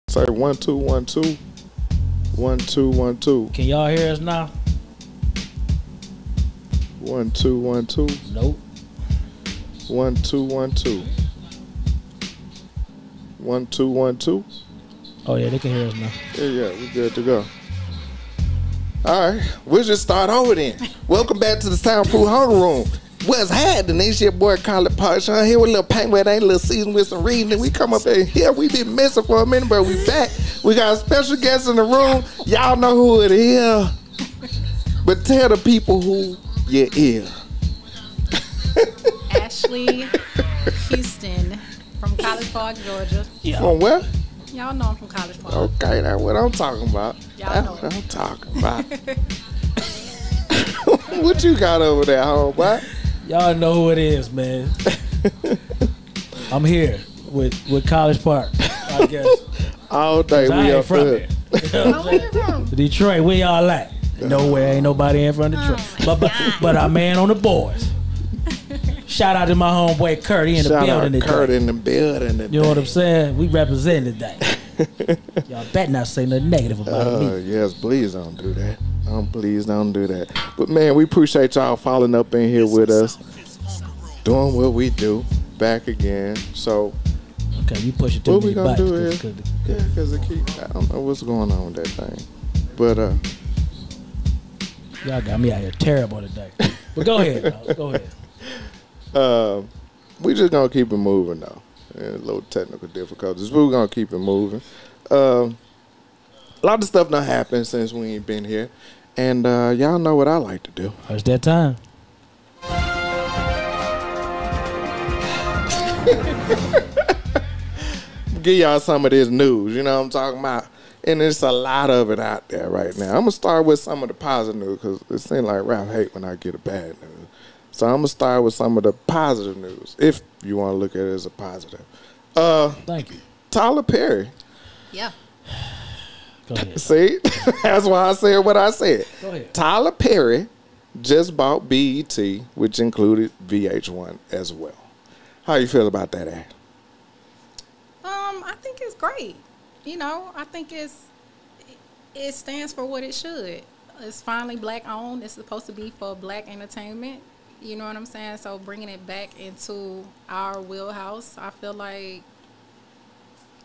Say 1 2 1 2 1 2 1 2. Can y'all hear us now? 1 2 1 2. Nope. 1 2 1 2. 1 2 1 2. Oh yeah, they can hear us now. Yeah, we good to go. All right, we'll just start over then. Welcome back to the Soundproof Huddle Room. What's happening? It's your boy Colin Parks here with a little paint wet, ain't a little season with some reading. And we come up in here. We been missing for a minute, but we back. We got a special guest in the room. Y'all know who it is. But tell the people who you is. Ashley Houston from College Park, Georgia. Yeah. From where? Y'all know I'm from College Park. Okay, that's what I'm talking about. Y'all That's know what it. I'm talking about. What you got over there, homeboy? Y'all know who it is, man. I'm here with College Park, I guess. All day I we ain't up from here. there. You know what I'm Where you saying? from? Detroit, where y'all at? Nowhere, ain't nobody in from Detroit. But our man on the boards. Shout out to my homeboy Kurt. He in the Shout building out today. Kurt in the building today. You know what I'm saying? We represent today. Y'all better not say nothing negative about me. Yes, please don't do that. Please don't do that. But man, we appreciate y'all following up in here with us, doing what we do, back again. So Okay, you push it too what we many gonna do buttons. is, because it keep. I don't know what's going on with that thing, but Y'all got me out here terrible today. But go ahead, dog. Go ahead. we just gonna keep it moving though. A little technical difficulties, but we're gonna keep it moving. A lot of stuff done happened since we ain't been here, and y'all know what I like to do. It's that time. Give y'all some of this news, you know what I'm talking about? And there's a lot of it out there right now. I'm going to start with some of the positive news because it seems like Ralph hate when I get a bad news. So I'm going to start with some of the positive news, if you want to look at it as a positive. Thank you. Tyler Perry. Yeah. Go ahead. See? That's why I said what I said. Go ahead. Tyler Perry just bought BET, which included VH1 as well. How you feel about that, Ash? I think it's great. You know, I think it stands for what it should. It's finally black owned. It's supposed to be for black entertainment. You know what I'm saying? So bringing it back into our wheelhouse, I feel like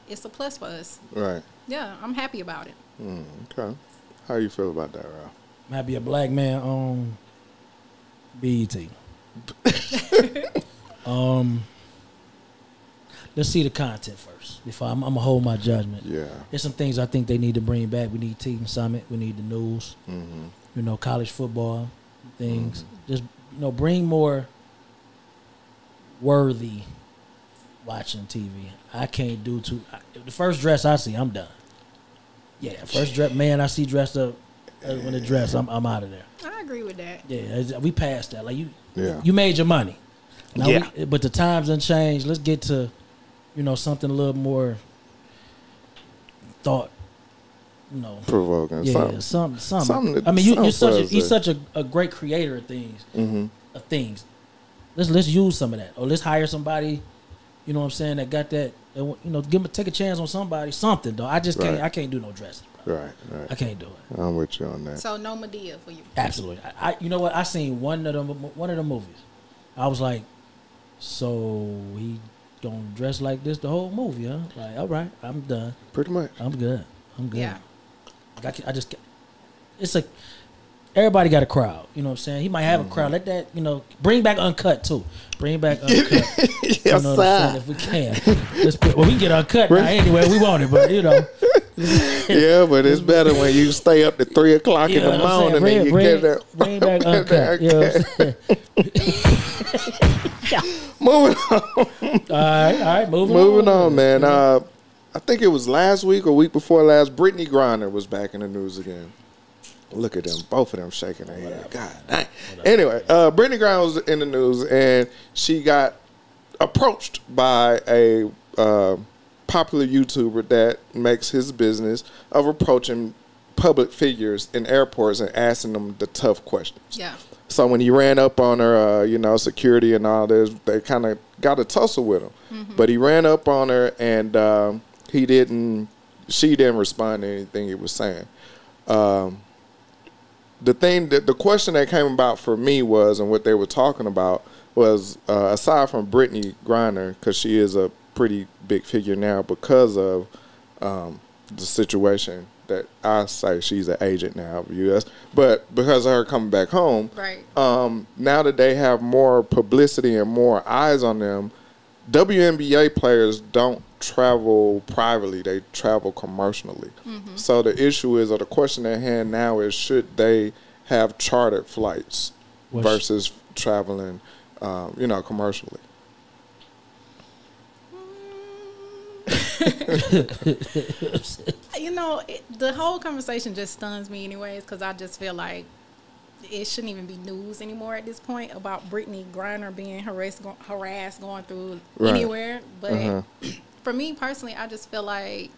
it's a plus for us. Right. Yeah, I'm happy about it. Okay. How you feel about that, Ralph? Might be a black man on BET. Let's see the content first before I'm gonna hold my judgment. Yeah. There's some things I think they need to bring back. We need Team Summit. We need the news. Mm-hmm. You know, college football things. Just bring more worthy watching TV. I can't do too. The first dress I see, I'm done. Yeah, first dress man I see dressed up when it dress, I'm out of there. I agree with that. Yeah, we passed that. Like Yeah. you made your money. Now Yeah. but the times done changed. Let's get to, something a little more thought. Provoking. Yeah, Something. something. I mean, you're such a great creator of things. Mm-hmm. Of things. Let's use some of that, or let's hire somebody. You know what I'm saying? That got that. Take a chance on somebody. Something though. I just can't. Right. I can't do no dresses, bro. Right. I can't do it. I'm with you on that. So no Medea for you. Absolutely. You know what? I seen one of the movies. I was like, so he gonna dress like this the whole movie, huh? Like, all right, I'm done. Pretty much. I'm good. Yeah. I just. It's like everybody got a crowd. You know what I'm saying? He might have a crowd. Let that. Bring back Uncut too. Bring back Uncut. Yes, you know what I'm saying? If we can. We can get Uncut now anyway. We want it, but Yeah, but it's better when you stay up to 3 o'clock in the morning and you get that. Bring back Uncut. You know what I'm saying? Moving on. All right. Moving on, man. I think it was last week or week before last. Brittany Griner was back in the news again. Look at them, both of them shaking their head. God dang. Anyway, Brittany Griner was in the news, and she got approached by a popular YouTuber that makes his business of approaching public figures in airports and asking them the tough questions. Yeah. So when he ran up on her, security and all this, they kind of got a tussle with him. Mm-hmm. But he ran up on her, and he didn't she didn't respond to anything he was saying. The question that came about for me was, and what they were talking about was, aside from Brittany Griner, because she is a pretty big figure now because of the situation that I say she's an agent now of the U.S., but because of her coming back home, right? Now that they have more publicity and more eyes on them, WNBA players don't travel privately; they travel commercially. Mm-hmm. So the issue is, or the question at hand now is, should they have chartered flights versus traveling, commercially? The whole conversation just stuns me anyways, because I just feel like it shouldn't even be news anymore at this point about Brittany Griner being harassed going through anywhere. But for me personally, I just feel like,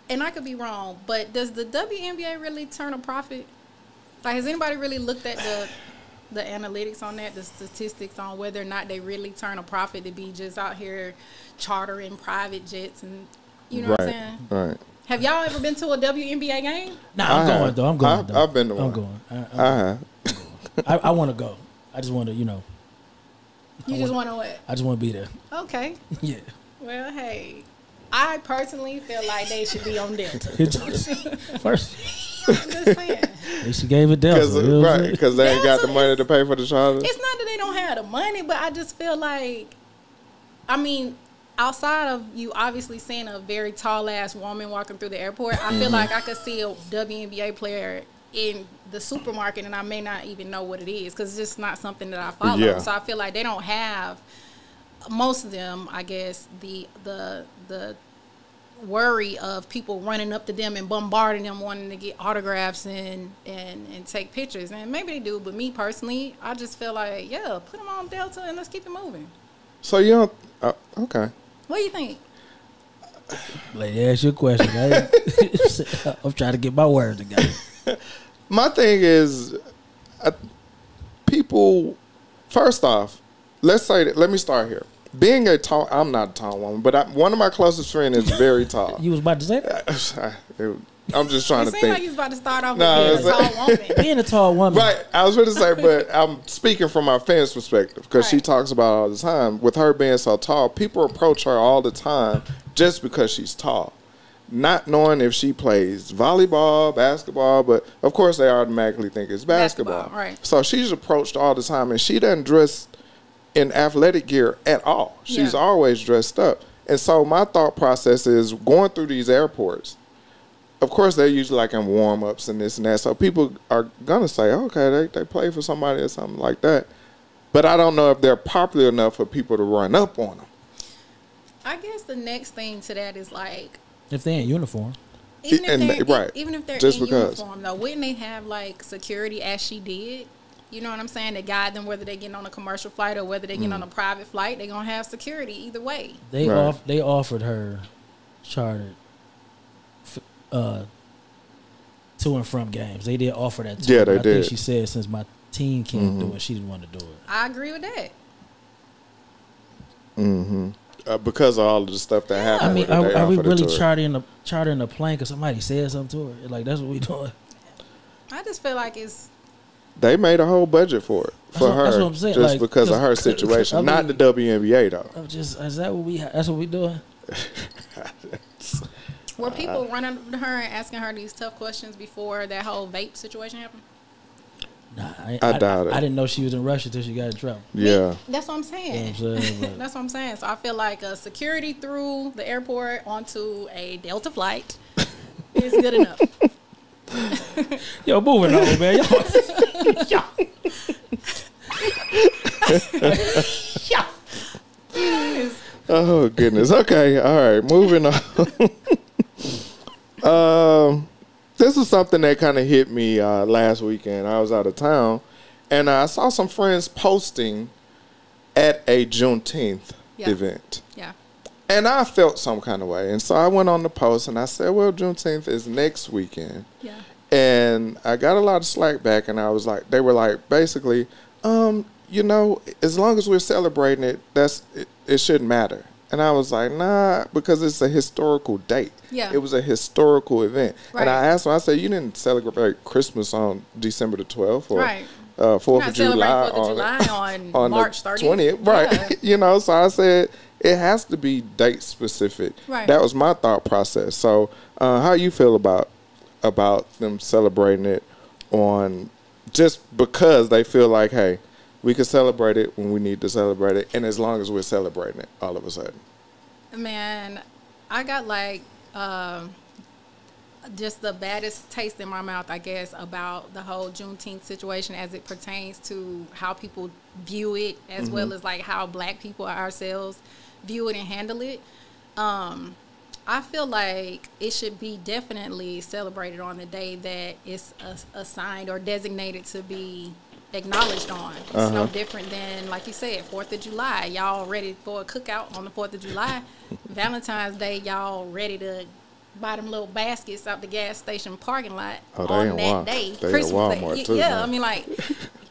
and I could be wrong, but does the WNBA really turn a profit? Like, has anybody really looked at the analytics on that, the statistics on whether or not they really turn a profit to be just out here chartering private jets and, you know what I'm saying? Right. Have y'all ever been to a WNBA game? Nah, I'm going though. I've been to one. I'm going. I want to go. I just want to, You just want to what? I just want to be there. Okay. Yeah. Well, hey, I personally feel like they should be on Delta. First, I'm just saying. She gave it Delta. Right, because they ain't got the money to pay for the charter. It's not that they don't have the money, but I just feel like, outside of you obviously seeing a very tall-ass woman walking through the airport, I feel like I could see a WNBA player in the supermarket and I may not even know what it is because it's just not something that I follow. Yeah. So I feel like they don't have, most of them, I guess, the worry of people running up to them and bombarding them wanting to get autographs and take pictures. And maybe they do, but me personally, I just feel like, put them on Delta and let's keep it moving. So you don't, okay. What do you think? Lady, ask you a question. I'm trying to get my words together. My thing is, people, first off, let me start here. Being a tall, I'm not a tall woman, but one of my closest friends is very tall. You was about to say that? I'm just trying to think. It seemed like you was about to start off with being a tall woman. Being a tall woman. Right. I was going to say, but I'm speaking from my fan's perspective because she talks about it all the time. With her being so tall, people approach her all the time just because she's tall, not knowing if she plays volleyball, basketball, but of course they automatically think it's basketball. Right. So she's approached all the time, and she doesn't dress in athletic gear at all. She's always dressed up. And so my thought process is going through these airports, of course, they're usually like in warm-ups and this and that. So people are going to say, okay, they play for somebody or something like that. But I don't know if they're popular enough for people to run up on them. I guess the next thing to that is like, if they're in uniform. Even if they're in uniform, though, wouldn't they have like security as she did? You know what I'm saying? To guide them whether they're getting on a commercial flight or whether they're getting on a private flight. They're going to have security either way. They offered her chartered to and from games. They did offer that to her. They did. I think she said since my team can't do it, she didn't want to do it. I agree with that. Because of all of the stuff that happened. I mean, are we really chartering a plane because somebody said something to her? Like, that's what we doing. I just feel like it's... They made a whole budget for it. For her. That's what I'm saying. Just like, because of her situation. Not the WNBA, though. Is that what that's what we doing? Were people running to her and asking her these tough questions before that whole vape situation happened? Nah, I doubt it. I didn't know she was in Russia until she got in trouble. Yeah. That's what I'm saying. That's what I'm saying. So I feel like security through the airport onto a Delta flight is good enough. Yo, moving on, man. Oh, goodness. Okay. All right. Moving on. This was something that kind of hit me last weekend. I was out of town, and I saw some friends posting at a Juneteenth event. Yeah. And I felt some kind of way. And so I went on the post, and I said, well, Juneteenth is next weekend. Yeah. And I got a lot of slack back, and I was like, they were like, basically, as long as we're celebrating it, it shouldn't matter. And I was like, nah, because it's a historical date. Yeah. It was a historical event. Right. And I asked him, I said, you didn't celebrate Christmas on December the 12th or Right. 4th of July, 4th of July on March March 20th. Right. Yeah. You know, so I said, it has to be date specific. Right. That was my thought process. So how you feel about them celebrating it on just because they feel like, hey, we can celebrate it when we need to celebrate it, and as long as we're celebrating it, all of a sudden. Man, I got like just the baddest taste in my mouth, I guess, about the whole Juneteenth situation as it pertains to how people view it, as well as like how Black people ourselves view it and handle it. I feel like it should be definitely celebrated on the day that it's assigned or designated to be acknowledged on. It's no different than, like you said, 4th of July. Y'all ready for a cookout on the 4th of July. Valentine's Day, y'all ready to buy them little baskets out the gas station parking lot on that day. They Christmas at Walmart Day. too, Yeah, man. I mean, like,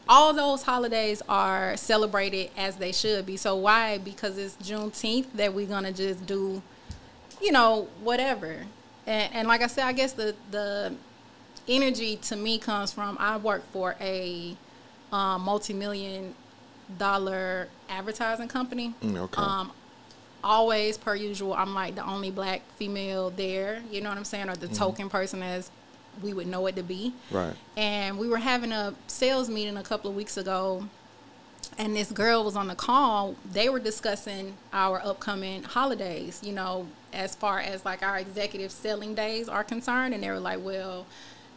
all those holidays are celebrated as they should be. So why? Because it's Juneteenth that we're going to just do, you know, whatever. And like I said, I guess the energy to me comes from, I work for a multi-million-dollar advertising company. Okay. Always, per usual, I'm like the only Black female there, you know what I'm saying, or the token person as we would know it to be. Right. And we were having a sales meeting a couple of weeks ago, and this girl was on the call. They were discussing our upcoming holidays, you know, as far as like our executive selling days are concerned. And they were like, well,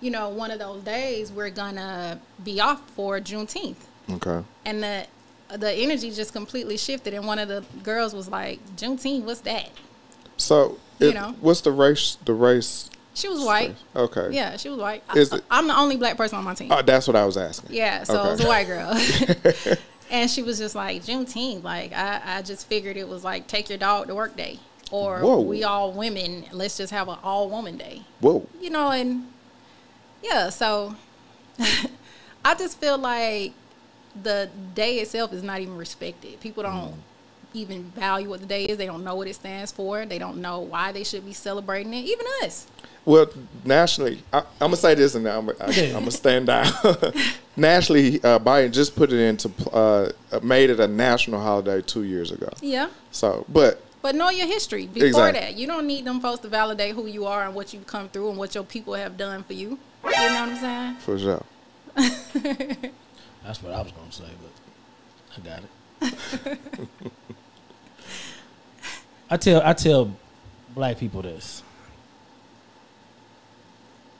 you know, one of those days we're gonna be off for Juneteenth. Okay. And the energy just completely shifted, and one of the girls was like, Juneteenth, what's that? So, You know. what's the race? She was white. Okay. Yeah, she was white. Is it- I'm the only Black person on my team. Oh, that's what I was asking. Yeah, so Okay. it was a white girl. And she was just like, Juneteenth, like, I just figured it was like, take your dog to work day. Or Whoa. we all women, let's just have an all woman day. Whoa. You know, and yeah, so I just feel like the day itself is not even respected. People don't even value what the day is. They don't know what it stands for. They don't know why they should be celebrating it. Even us. Well, nationally, I'm going to say this and I'm going to stand down. Nationally, Biden just put it into, made it a national holiday 2 years ago. Yeah. So, but know your history before Exactly. that. You don't need them folks to validate who you are and what you've come through and what your people have done for you. You know what I'm saying? for sure. That's what I was gonna say, but I got it. I tell Black people this: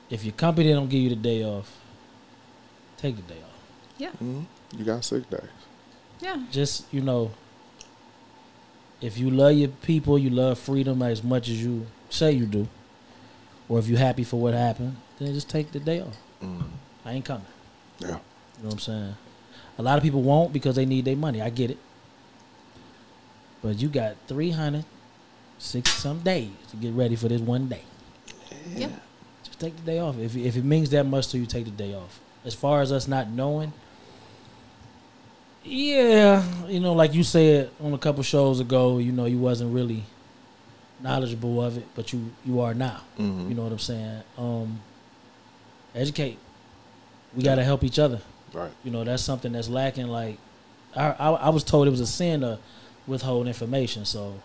if your company don't give you the day off, take the day off. Yeah. You got 6 days. Yeah. Just, you know, if you love your people, you love freedom as much as you say you do, or if you're happy for what happened, then just take the day off. I ain't coming. Yeah. You know what I'm saying? A lot of people won't because they need their money. I get it. But you got 360-some days to get ready for this one day. Yeah. Just take the day off. If it means that much to you, take the day off. As far as us not knowing, yeah, you know, like you said on a couple shows ago, you know, you wasn't really knowledgeable of it, but you are now. You know what I'm saying? Educate. We got to help each other. Right. You know, that's something that's lacking. Like, I was told it was a sin to withhold information. So,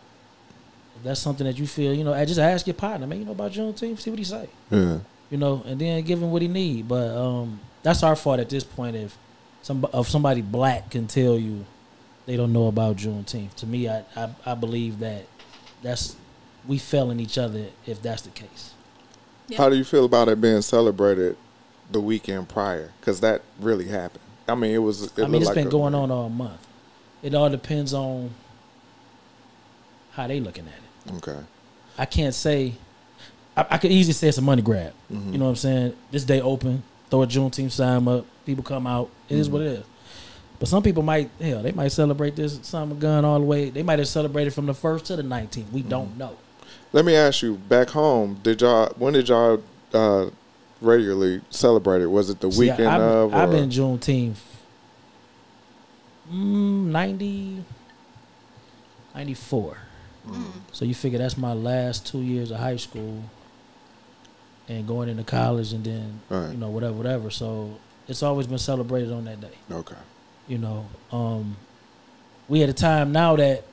if that's something that you feel, you know, just ask your partner, man, you know about Juneteenth, see what he say. Yeah. You know, and then give him what he need. But that's our fault at this point if somebody Black can tell you they don't know about Juneteenth. To me, I believe that's we failing each other if that's the case. Yeah. How do you feel about it being celebrated the weekend prior? Because that really happened. I mean, it's been going on all month. It all depends on how they looking at it. Okay. I can't say. I could easily say it's a money grab. You know what I'm saying? This day open, throw a Juneteenth sign up, people come out. It is what it is. But some people they might celebrate this summer gun all the way. They might have celebrated from the 1st to the 19th. We don't know. Let me ask you, back home, when did y'all regularly celebrate it? Was it the weekend of? I've been Juneteenth 94. So you figure that's my last 2 years of high school and going into college and then, you know, whatever. So it's always been celebrated on that day. Okay. You know, we at a time now that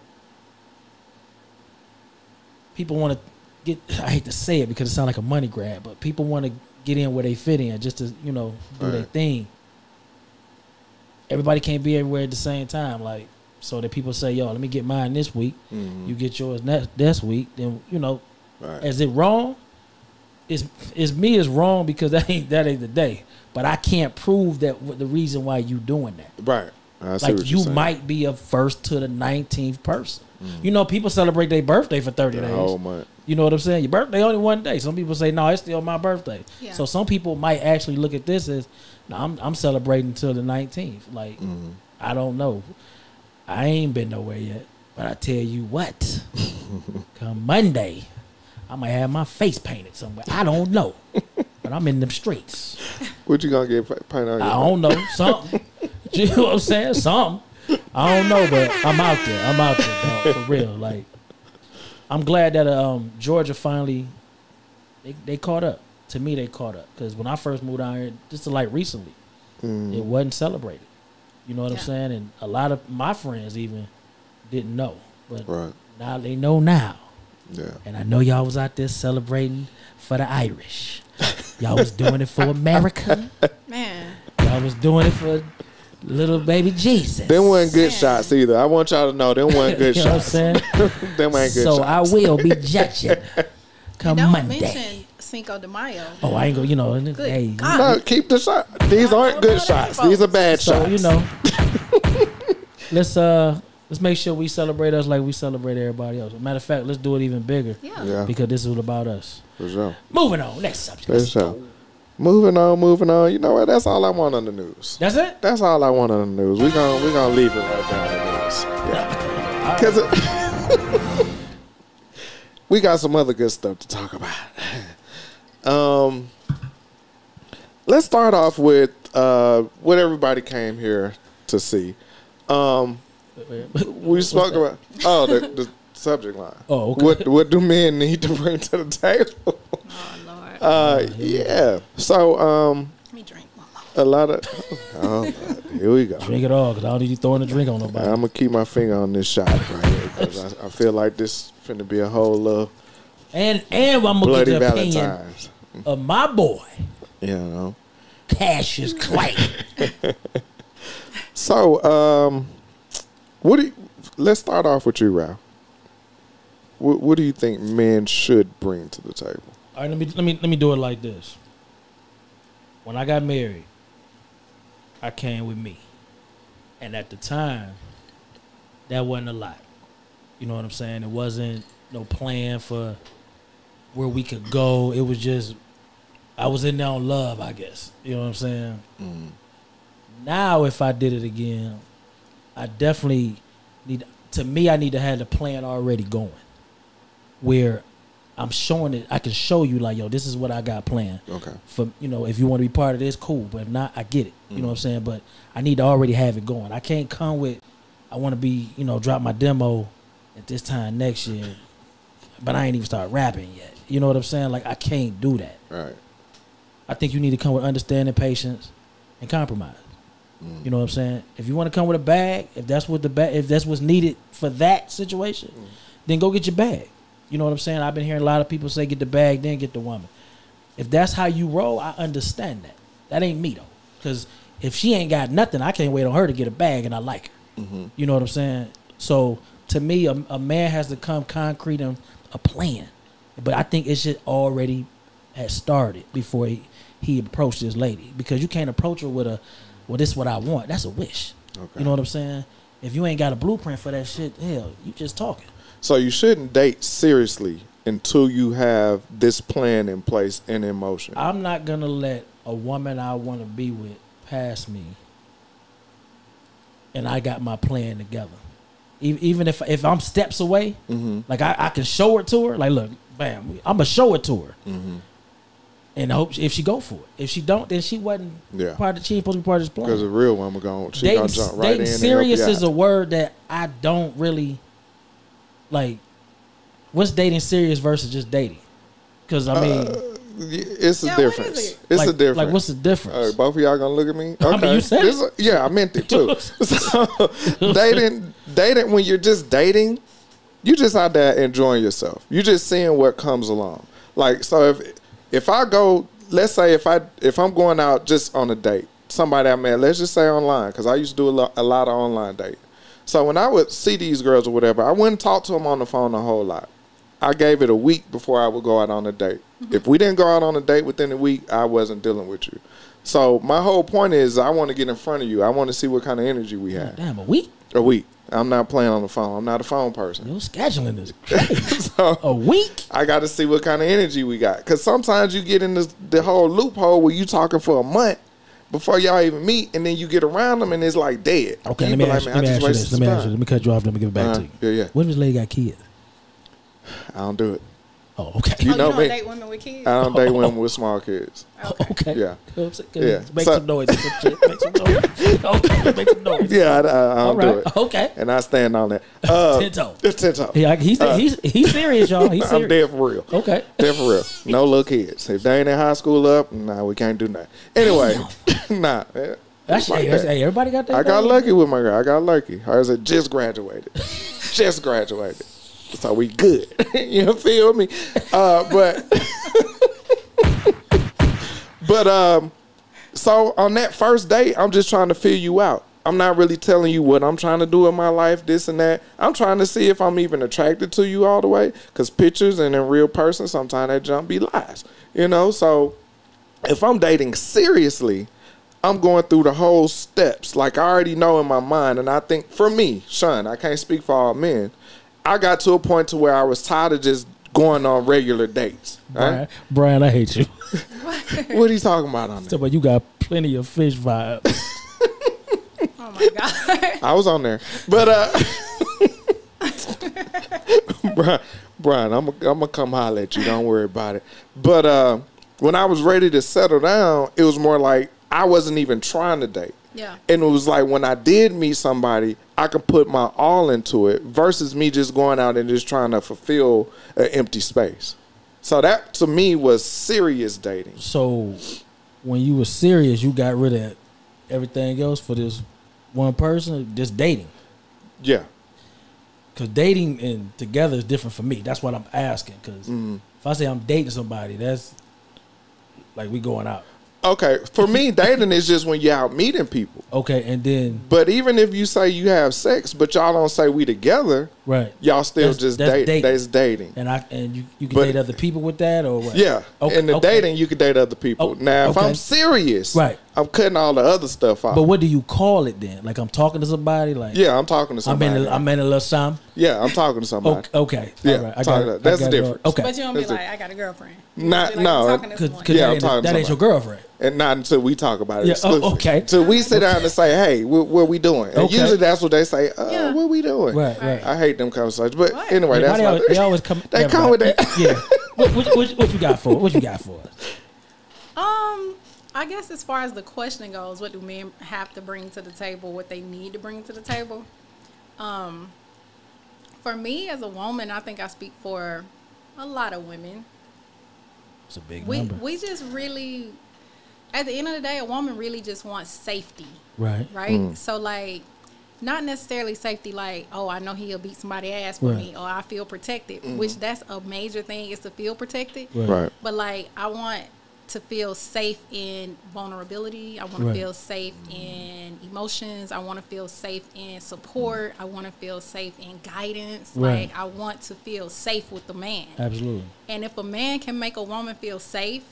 people want to get, I hate to say it because it sounds like a money grab, but people want to get in where they fit in just to, you know, do their thing. Everybody can't be everywhere at the same time. Like, so that people say, yo, let me get mine this week. You get yours next week. Then, you know, is it wrong? Is me is wrong because that ain't the day. But I can't prove that the reason why you doing that. Right. I see like what you're you saying. might be a first to the 19th person. You know, people celebrate their birthday for 30 days. Oh my. You know what I'm saying? Your birthday only one day. Some people say, no, it's still my birthday. Yeah. So some people might actually look at this as, no, I'm celebrating until the 19th. Like, I don't know. I ain't been nowhere yet. But I tell you what, come Monday, I might have my face painted somewhere. I don't know. But I'm in them streets. What you gonna get painted on? I don't know. Something. You know what I'm saying? Something. I don't know, but I'm out there. Dog, for real. Like, I'm glad that Georgia finally they caught up. To me, they caught up because when I first moved down here, just like recently, it wasn't celebrated. You know what I'm saying? And a lot of my friends even didn't know, but now they know now. Yeah. And I know y'all was out there celebrating for the Irish. Y'all was doing it for America. Man. Y'all was doing it for little baby Jesus. Them weren't good shots either. I want y'all to know them weren't good you know shots. What I'm saying? Them ain't good so shots. I will be judging come Don't Monday. mention Cinco de Mayo. Oh, I ain't go. You know, Good hey, God. No, keep the shot. These aren't good shots. These are bad so shots. you know, let's make sure we celebrate us like we celebrate everybody else. Matter of fact, let's do it even bigger. Yeah. Because this is about us. For sure. Moving on. Next subject. For sure. Moving on. You know what? That's all I want on the news. That's it? That's all I want on the news. We're gonna leave it right down the news. Yeah. Because we got some other good stuff to talk about. Let's start off with what everybody came here to see. We spoke about the subject line. Oh, okay. What do men need to bring to the table? Oh, Lord. Yeah. So Let me drink one more. a lot of here we go. Drink it all because I don't need you throwing a drink on nobody. I'm gonna keep my finger on this shot right here because I feel like this finna be a whole little And I'm gonna bloody get the opinion Valentine's. of my boy, You know. Cassius Clay. So let's start off with you, Ralph. What do you think men should bring to the table? All right, let me do it like this. When I got married, I came with me, and at the time, that wasn't a lot. You know what I'm saying? It wasn't no plan for where we could go. It was just I was in there on love, I guess. You know what I'm saying? Now, if I did it again, I definitely need. To me, I need to have the plan already going, where I'm showing it. I can show you like, yo, this is what I got planned. Okay. For if you want to be part of this, cool. But if not, I get it. You know what I'm saying? But I need to already have it going. I can't come with, I want to be, drop my demo at this time next year, but I ain't even start rapping yet. You know what I'm saying? Like, I can't do that. Right. I think you need to come with understanding, patience, and compromise. You know what I'm saying? If you want to come with a bag, if that's what's needed for that situation, then go get your bag. You know what I'm saying? I've been hearing a lot of people say get the bag, then get the woman. If that's how you roll, I understand that. That ain't me though. Because if she ain't got nothing, I can't wait on her to get a bag and I like her. You know what I'm saying? So to me, a man has to come concrete and a plan. But I think it should already have started before he approached this lady. Because you can't approach her with well, this is what I want. That's a wish. Okay. You know what I'm saying? If you ain't got a blueprint for that shit, hell, you just talking. So you shouldn't date seriously until you have this plan in place and in motion. I'm not going to let a woman I want to be with pass me and I got my plan together. Even if I'm steps away, like I can show it to her. Like, look, bam, I'm going to show it to her. And I hope if she go for it. If she don't, then she wasn't part of. She ain't supposed to be part of this plan. Because a real woman gonna jump right in. Dating serious is a word that I don't really like. what's dating serious versus just dating? Because I mean, it's a difference. It's a difference. Like, what's the difference? Both of y'all gonna look at me? Okay. I mean, you said it. Yeah, I meant it too. So dating when you're just dating, you just out there enjoying yourself. You just seeing what comes along. Like, so if I go, let's say if I'm going out just on a date, somebody I met, let's just say online, because I used to do a lot of online dating. So when I would see these girls or whatever, I wouldn't talk to them on the phone a whole lot. I gave it a week before I would go out on a date. Mm-hmm. If we didn't go out on a date within a week, I wasn't dealing with you. So my whole point is I want to get in front of you. I want to see what kind of energy we have. Damn, a week? A week. I'm not playing on the phone. I'm not a phone person. Your scheduling is crazy. So a week? I got to see what kind of energy we got. Because sometimes you get in the whole loophole where you talking for a month before y'all even meet, and then you get around them and it's like dead. Okay, let me ask you this. Let me cut you off. Let me give it back to you. Yeah. What if this lady got kids? I don't do it. Oh, okay. You know me. You don't date women with kids? I don't date women with small kids. Okay. Yeah. Make some noise. Make some noise. Okay, make some noise. Yeah, I don't do it. Okay. And I stand on that. 10 toes. Yeah, he's serious, y'all. He's serious. I'm dead for real. Okay. Dead for real. No little kids. If they ain't in high school up, nah, we can't do nothing. Anyway, nah. Hey, everybody got that. I got lucky with my girl. I got lucky. Hers had just graduated. Just graduated. So we good. You feel me? So on that first date, I'm just trying to feel you out. I'm not really telling you what I'm trying to do in my life, this and that. I'm trying to see if I'm even attracted to you all the way. Because pictures and in real person, sometimes that jump be lies. You know? So if I'm dating seriously, I'm going through the whole steps. Like I already know in my mind. And I think for me, Sean, I can't speak for all men. I got to a point to where I was tired of just going on regular dates. Right? Brian, I hate you. What are you talking about on there? You got plenty of fish vibes. Oh my God. I was on there. But Brian, I'm gonna come holler at you. Don't worry about it. But when I was ready to settle down, it was more like I wasn't even trying to date. Yeah. And it was like when I did meet somebody, I could put my all into it versus me just going out and just trying to fulfill an empty space. So that to me was serious dating. So when you were serious, you got rid of everything else for this one person, just dating. Yeah. Because dating and together is different for me. That's what I'm asking. Because if I say I'm dating somebody, that's like we going out. Okay, for me, dating is just when you're out meeting people. Okay, and then... But even if you say you have sex, but y'all don't say we together, right? Y'all still just date. That's dating. And you can date other people with that, or what? Yeah, in the dating, you can date other people. Now, if I'm serious, right, I'm cutting all the other stuff out. But what do you call it then? Like I'm talking to somebody? Like yeah, I'm talking to somebody. I'm in a little something. Yeah, I'm talking to somebody. Okay. Yeah, right. That's the difference. Okay. But you don't be like, I got a girlfriend. No. Yeah, that ain't your girlfriend. And not until we talk about it. Yeah, exclusively. okay. Until we sit down and say, hey, what we doing? And usually that's what they say, what we doing? Right. I hate them conversations. But anyway, that's why they always come. They come with that. Yeah. What you got for? What you got for us? I guess as far as the question goes, what do men have to bring to the table? What they need to bring to the table? For me as a woman, I think I speak for a lot of women. It's a big number. We just really, at the end of the day, a woman really just wants safety. Right. So like, not necessarily safety like, oh, I know he'll beat somebody's ass for me, or I feel protected, which that's a major thing, is to feel protected. Right. But like, I want to feel safe in vulnerability. I want to feel safe in emotions. I want to feel safe in support. I want to feel safe in guidance. Right. Like, I want to feel safe with the man. Absolutely. And if a man can make a woman feel safe,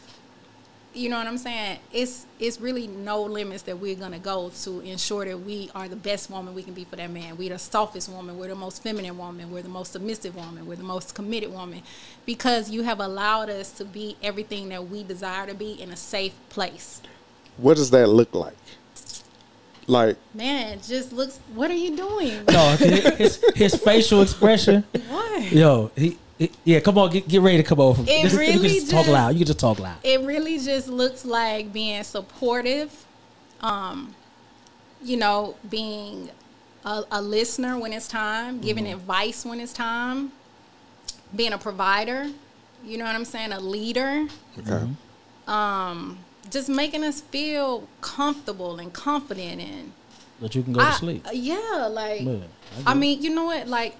you know what I'm saying? It's really no limits that we're going to go to ensure that we are the best woman we can be for that man. We're the softest woman. We're the most feminine woman. We're the most submissive woman. We're the most committed woman. Because you have allowed us to be everything that we desire to be in a safe place. What does that look like? Like, man, it just looks, what are you doing? No, his facial expression. What? Yo, yeah, come on, get ready to come over. It really you can just talk loud. You can just talk loud. It really just looks like being supportive, you know, being a listener when it's time, giving advice when it's time, being a provider. You know what I'm saying? A leader. Okay. Just making us feel comfortable and confident and That you can go to sleep. Yeah, like Man, I mean, you know what? Like,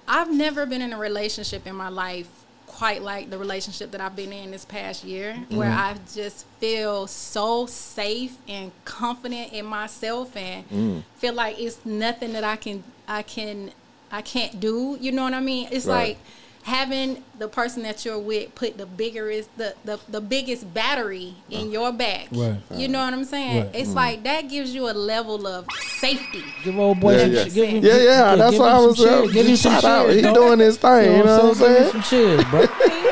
I've never been in a relationship in my life quite like the relationship that I've been in this past year, where I just feel so safe and confident in myself, and feel like it's nothing that I can't do. You know what I mean? It's like having the person that you're with put the biggest battery in your back. Right. You know what I'm saying? Right. It's like that gives you a level of safety. Give old boy some Yeah. shit. Give him, That's give what him I some was shit. Give him some shout out. shit, He dog. doing his thing. You know what I'm Give him saying? some cheers, bro. You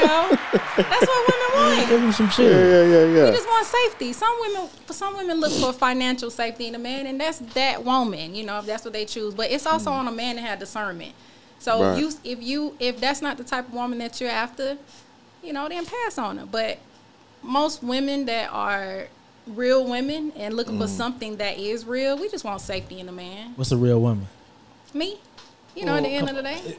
know, that's what women want. Give him some cheers. We Yeah. just want safety. Some women look for financial safety in a man, and that's that woman. You know, if that's what they choose. But it's also on a man to have discernment. So Right. if that's not the type of woman that you're after, you know, then pass on her. But most women that are real women and looking for something that is real, we just want safety in a man. What's a real woman? Me. You know, at the end of the day.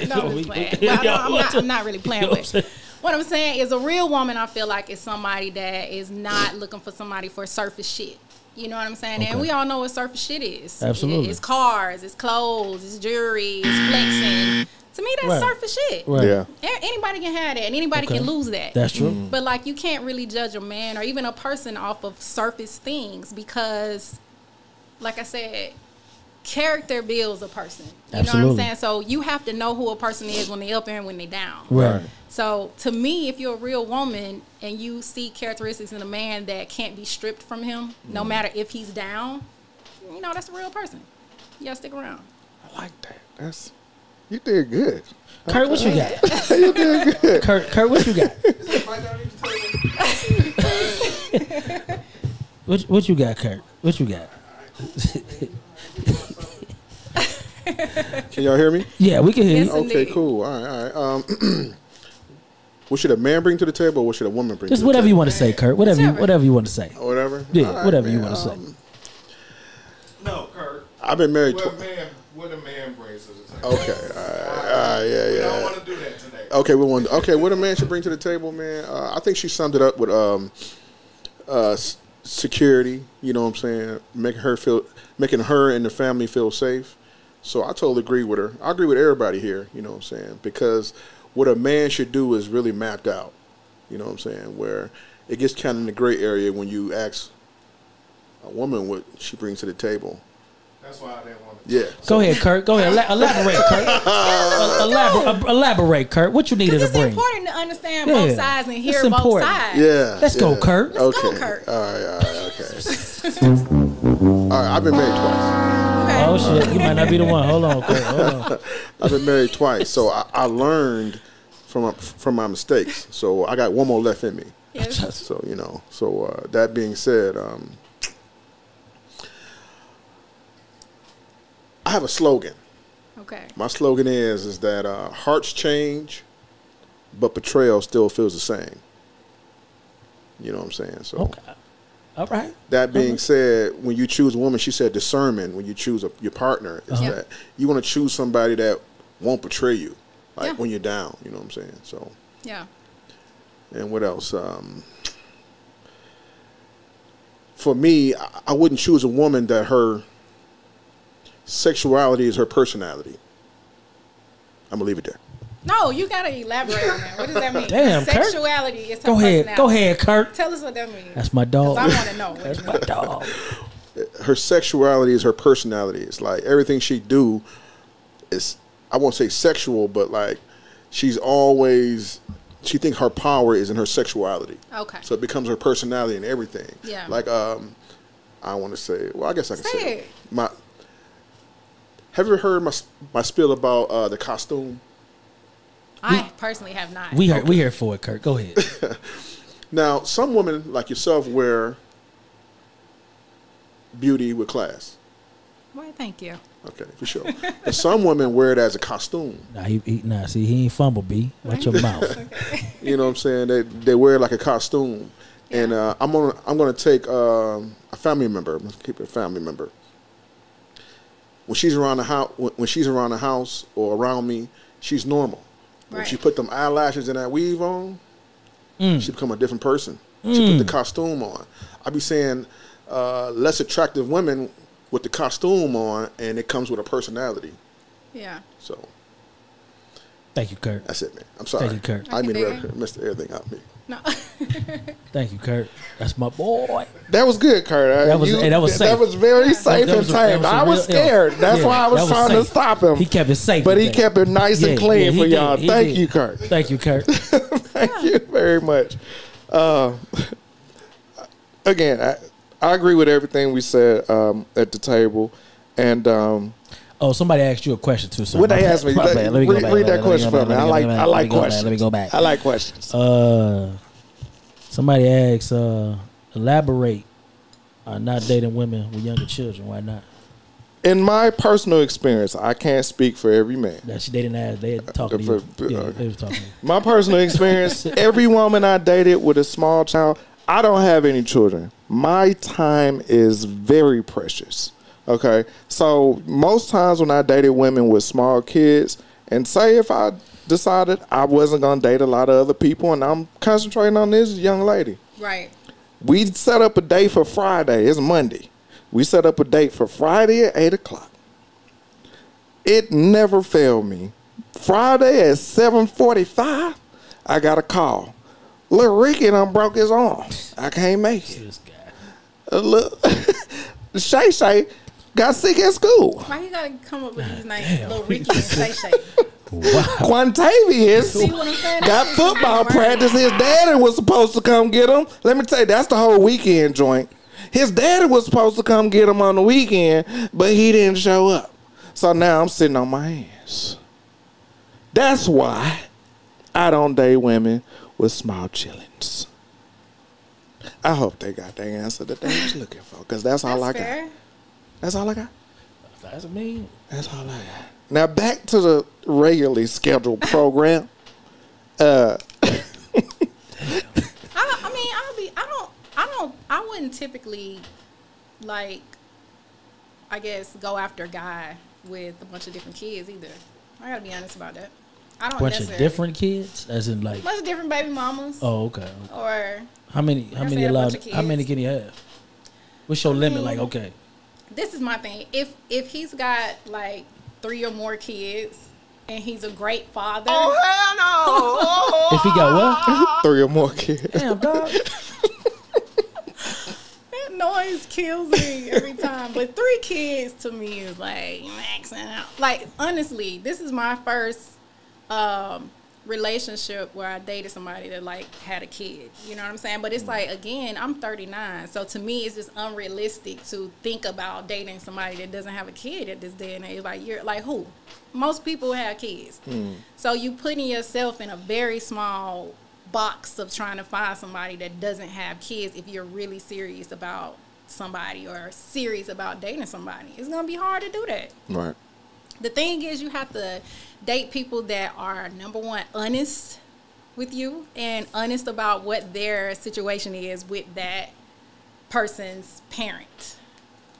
No, I'm just playing. Well, I'm not really playing with. What I'm saying is a real woman, I feel like, is somebody that is not looking for somebody for surface shit. You know what I'm saying? Okay. And we all know what surface shit is. Absolutely. It's cars, it's clothes, it's jewelry, it's flexing. To me, that's Right. surface shit. Right. Yeah. Anybody can have that, and anybody Okay. can lose that. That's true. But like, you can't really judge a man or even a person off of surface things, because, like I said, character builds a person. You know what Absolutely. I'm saying? So you have to know who a person is when they up and when they down. Right. So to me, if you're a real woman and you see characteristics in a man that can't be stripped from him, no matter if he's down, you know, that's a real person. You gotta stick around. I like that. You did good. Kurt, what you got? You did good. Kurt, what you got? What you got, Kurt? What you got? Can y'all hear me? Yeah, we can hear Yes, you. indeed. Okay, cool. All right. What should a man bring to the table, or what should a woman bring Just to the whatever table? you want to say, Kurt. Whatever you want to say. Whatever? Yeah, All right, whatever you man. want to say. No, Kurt. I've been married What a man brings to the table. Okay. All right. We don't Yeah. want to do that today. Okay, what a man should bring to the table, man. I think she summed it up with security. You know what I'm saying? Making her and the family feel safe. So I totally agree with her. I agree with everybody here. You know what I'm saying? Because what a man should do is really mapped out. You know what I'm saying? Where it gets kind of in the gray area when you ask a woman what she brings to the table. That's why I didn't want to. Yeah. Go ahead, Kurt. Go ahead. Elaborate, Kurt. Elaborate, Kurt. What you needed to It's bring? important to understand Yeah, both sides and hear it's both important. sides. Yeah. Let's go, Kurt. Let's Okay. go, Kurt. All right. Okay. All right. I've been married twice. Okay. Oh shit, you might not be the one. Hold on, Kurt. Hold on. I've been married twice, so I learned from my mistakes. So I got one more left in me. Yes. So that being said, I have a slogan. Okay. My slogan is that hearts change, but betrayal still feels the same. You know what I'm saying? So Okay. All right. that being said, when you choose a woman, she said discernment. When you choose your partner, is that you want to choose somebody that won't betray you, like when you're down. You know what I'm saying? So Yeah. and what else? For me, I wouldn't choose a woman that her sexuality is her personality. I'm gonna leave it there. No, you gotta elaborate on that. What does that mean? Damn, Kurt. Sexuality is her Go ahead. personality. Go ahead, Kurt. Tell us what that means. That's my dog. 'Cause I want to know. What That's you my mean. dog. Her sexuality is her personality. It's like everything she do is, I won't say sexual, but like she thinks her power is in her sexuality. Okay. So it becomes her personality and everything. Yeah. Like I want to say, well, I guess I can say Say it. Have you ever heard my spiel about the costume? I personally have not. We here for it, Kurt. Go ahead. Now, some women like yourself wear beauty with class. Well, thank you. Okay, for sure. But some women wear it as a costume. Nah, see, he ain't fumble, B. Watch your mouth. You know what I'm saying? They wear it like a costume. And I'm gonna take a family member. Let's keep it a family member. When she's around the house, or around me, she's normal. When Right. she put them eyelashes and that weave on, she become a different person. She put the costume on. I be saying less attractive women with the costume on, and it comes with a personality. Yeah. So Thank you, Kurt. that's it, man. I'm sorry. Thank you, Kurt. I mean, Okay. messed everything out of me. No. Thank you, Kurt. That's my boy. That was good, Kurt. That was safe. That was very safe That and was a- tamed. that I was was a real- scared. That's yeah, why I was that was trying to safe. stop him. He kept it safe. But he today. kept it nice and Yeah, clean yeah, he for did. y'all. He Thank did. you, Kurt. Thank you, Kurt. Thank you very much. Again, I agree with everything we said at the table. And Oh, somebody asked you a question too. So what they asked me, My bad. Let me go back. read that Let me question go for back. me. I Let me like go back. questions. Let me go back. I like questions. Somebody asked, elaborate on not dating women with younger children. Why not? In my personal experience, I can't speak for every man. They didn't ask. They had talking to you. Yeah, they was talking to you. My personal experience, every woman I dated with a small child, I don't have any children. My time is very precious. Okay? So most times when I dated women with small kids, and say if I decided I wasn't going to date a lot of other people and I'm concentrating on this young lady, Right. we set up a date for Friday. It's Monday. We set up a date for Friday at 8 o'clock. It never failed me. Friday at 7:45, I got a call. Lil Ricky done broke his arm. I can't make it. This guy. Look, Shay Shay got sick at school. Why you gotta come up with these names, Lil Ricky and Shay Shay? Wow. Quantavious See what I'm saying? got That's football right. practice. His daddy was supposed to come get him. Let me tell you, that's the whole weekend joint. His daddy was supposed to come get him on the weekend, but he didn't show up. So now I'm sitting on my hands. That's why I don't date women with small chillings. I hope they got the answer that they was looking for, because that's all I That's got. fair. That's all I got. That's me. That's all I got. Now back to the regularly scheduled program. I wouldn't typically, like, I guess, go after a guy with a bunch of different kids either. I gotta be honest about that. I don't Bunch of necessarily. different kids, as in like. Bunch of different baby mamas. Oh, okay. Or How many? How I many said a allowed? bunch of How many kids. can you have? What's your limit? Like, okay. this is my thing. If he's got like 3 or more kids and he's a great father, If he got what? 3 or more kids. Damn, dog. that noise kills me every time. But 3 kids to me is like maxing out. Like, honestly, this is my first relationship where I dated somebody that like had a kid. You know what I'm saying? But it's like, again, I'm 39, so to me it's just unrealistic to think about dating somebody that doesn't have a kid at this day and age. Like, you're like, who? Most people have kids. So you putting yourself in a very small box of trying to find somebody that doesn't have kids if you're really serious about somebody or serious about dating somebody. It's gonna be hard to do that. Right. The thing is, you have to date people that are, number one, honest with you and honest about what their situation is with that person's parent.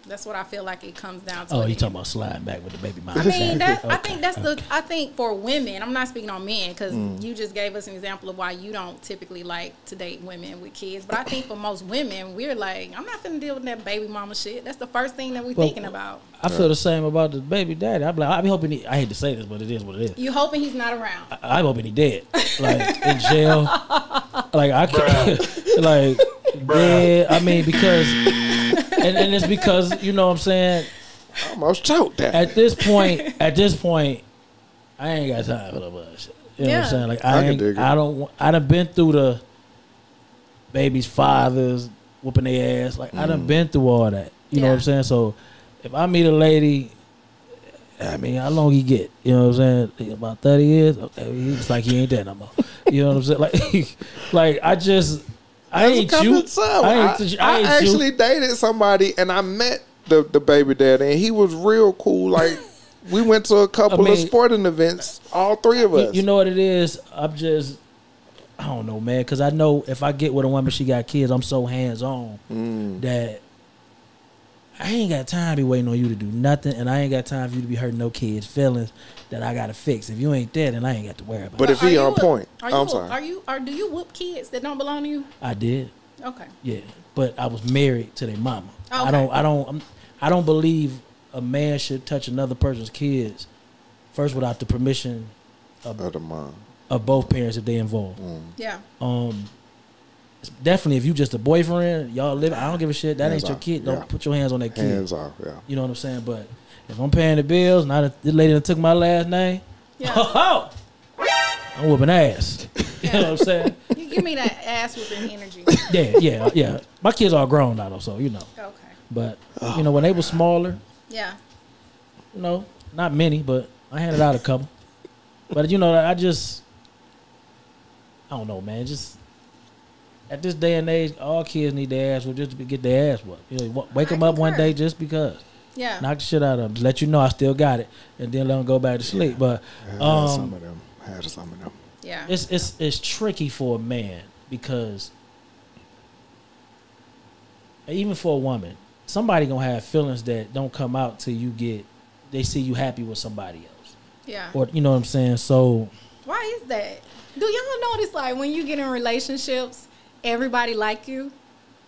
That's what I feel like it comes down to. Oh, you talking about sliding back with the baby mama? I mean, I Okay, think that's okay. I think for women, I'm not speaking on men because you just gave us an example of why you don't typically like to date women with kids. But I think for most women, we're like, I'm not finna deal with that baby mama shit. That's the first thing that we're Well, thinking about. I feel the same about the baby daddy. I'm like, I be hoping I hate to say this, but it is what it is. You hoping he's not around. I'm hoping he dead, like in jail. Like I can't, like dead. I mean, because and it's because, you know what I'm saying. I almost choked that. At this point, I ain't got time for the bullshit. You know what I'm Yeah. saying? Like I can dig it. I done been through the baby's fathers whooping their ass. Like I done been through all that. You know what I'm saying? So if I meet a lady, I mean, how long he get? You know what I'm saying? About 30 years. Okay, it's like he ain't there no more. You know what I'm saying? Like I ain't you. I ain't I actually dated somebody and I met the baby daddy and he was real cool. Like we went to a couple of sporting events, all 3 of us. You know what it is? I don't know, man, because I know if I get with a woman, she got kids, I'm so hands on that I ain't got time to be waiting on you to do nothing, and I ain't got time for you to be hurting no kids' feelings that I gotta fix. If you ain't there, then I ain't got to worry about But it. if he on point, I'm sorry. Do you whoop kids that don't belong to you? I did. Okay. Yeah, but I was married to their mama. Okay. I don't believe a man should touch another person's kids first without the permission of the mom. of both parents if they involved. Yeah. Definitely, if you just a boyfriend, y'all live. I don't give a shit. That Hands ain't your off. kid. Don't Yeah. put your hands on that kid. Hands off, yeah. You know what I'm saying? But if I'm paying the bills, not this lady that took my last name. Yeah. I'm whooping ass. You know what I'm saying? You give me that ass whooping energy. Yeah. My kids are grown now, though, so you know. Okay. But you know, when they were smaller, Yeah. you know, not many, but I handed out a couple. But you know, I don't know, man. Just at this day and age, all kids need their ass whooped just to get their ass whooped. You know, wake them up one day just because. Yeah. Knock the shit out of them. Just let you know I still got it, and then let them go back to sleep. But some of them. Had some of them. Yeah. it's tricky for a man because even for a woman, somebody gonna have feelings that don't come out till they see you happy with somebody else. Yeah. Or you know what I'm saying? So Why is that? Do y'all notice like when you get in relationships, everybody like you?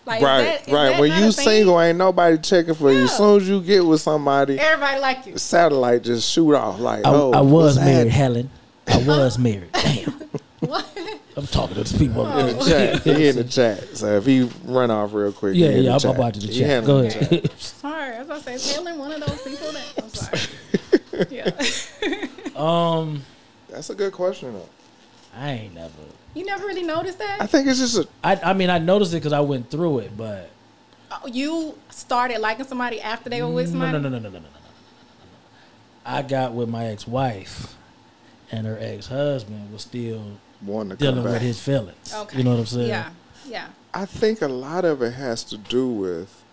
Like Right. is that When not you a thing? single, ain't nobody checking for you. Yeah. As soon as you get with somebody, Everybody like you. satellite just shoot off like, I oh, was what's married, that? Helen. I was married. Damn. What? I'm talking to these people. In the chat. He in the chat. So if he run off real quick, Yeah, he in the I'm chat. about to the He chat. handling Go the ahead. Sorry, I was gonna say is Helen one of those people that I'm sorry. Yeah. That's a good question, though. I ain't never. You never really noticed I that? think it's just a. I mean, I noticed it because I went through it, but Oh, you started liking somebody after they were with somebody? no. I got with my ex-wife, and her ex-husband was still One to come dealing with back. his feelings. Okay. You know what I'm saying? Yeah. Yeah. I think a lot of it has to do with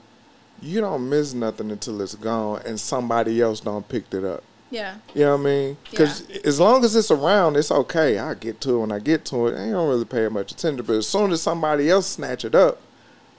you don't miss nothing until it's gone, and somebody else don't picked it up. Yeah. You know what I mean? Because as long as it's around, it's okay. I get to it when I get to it. I don't really pay much attention. But as soon as somebody else snatch it up,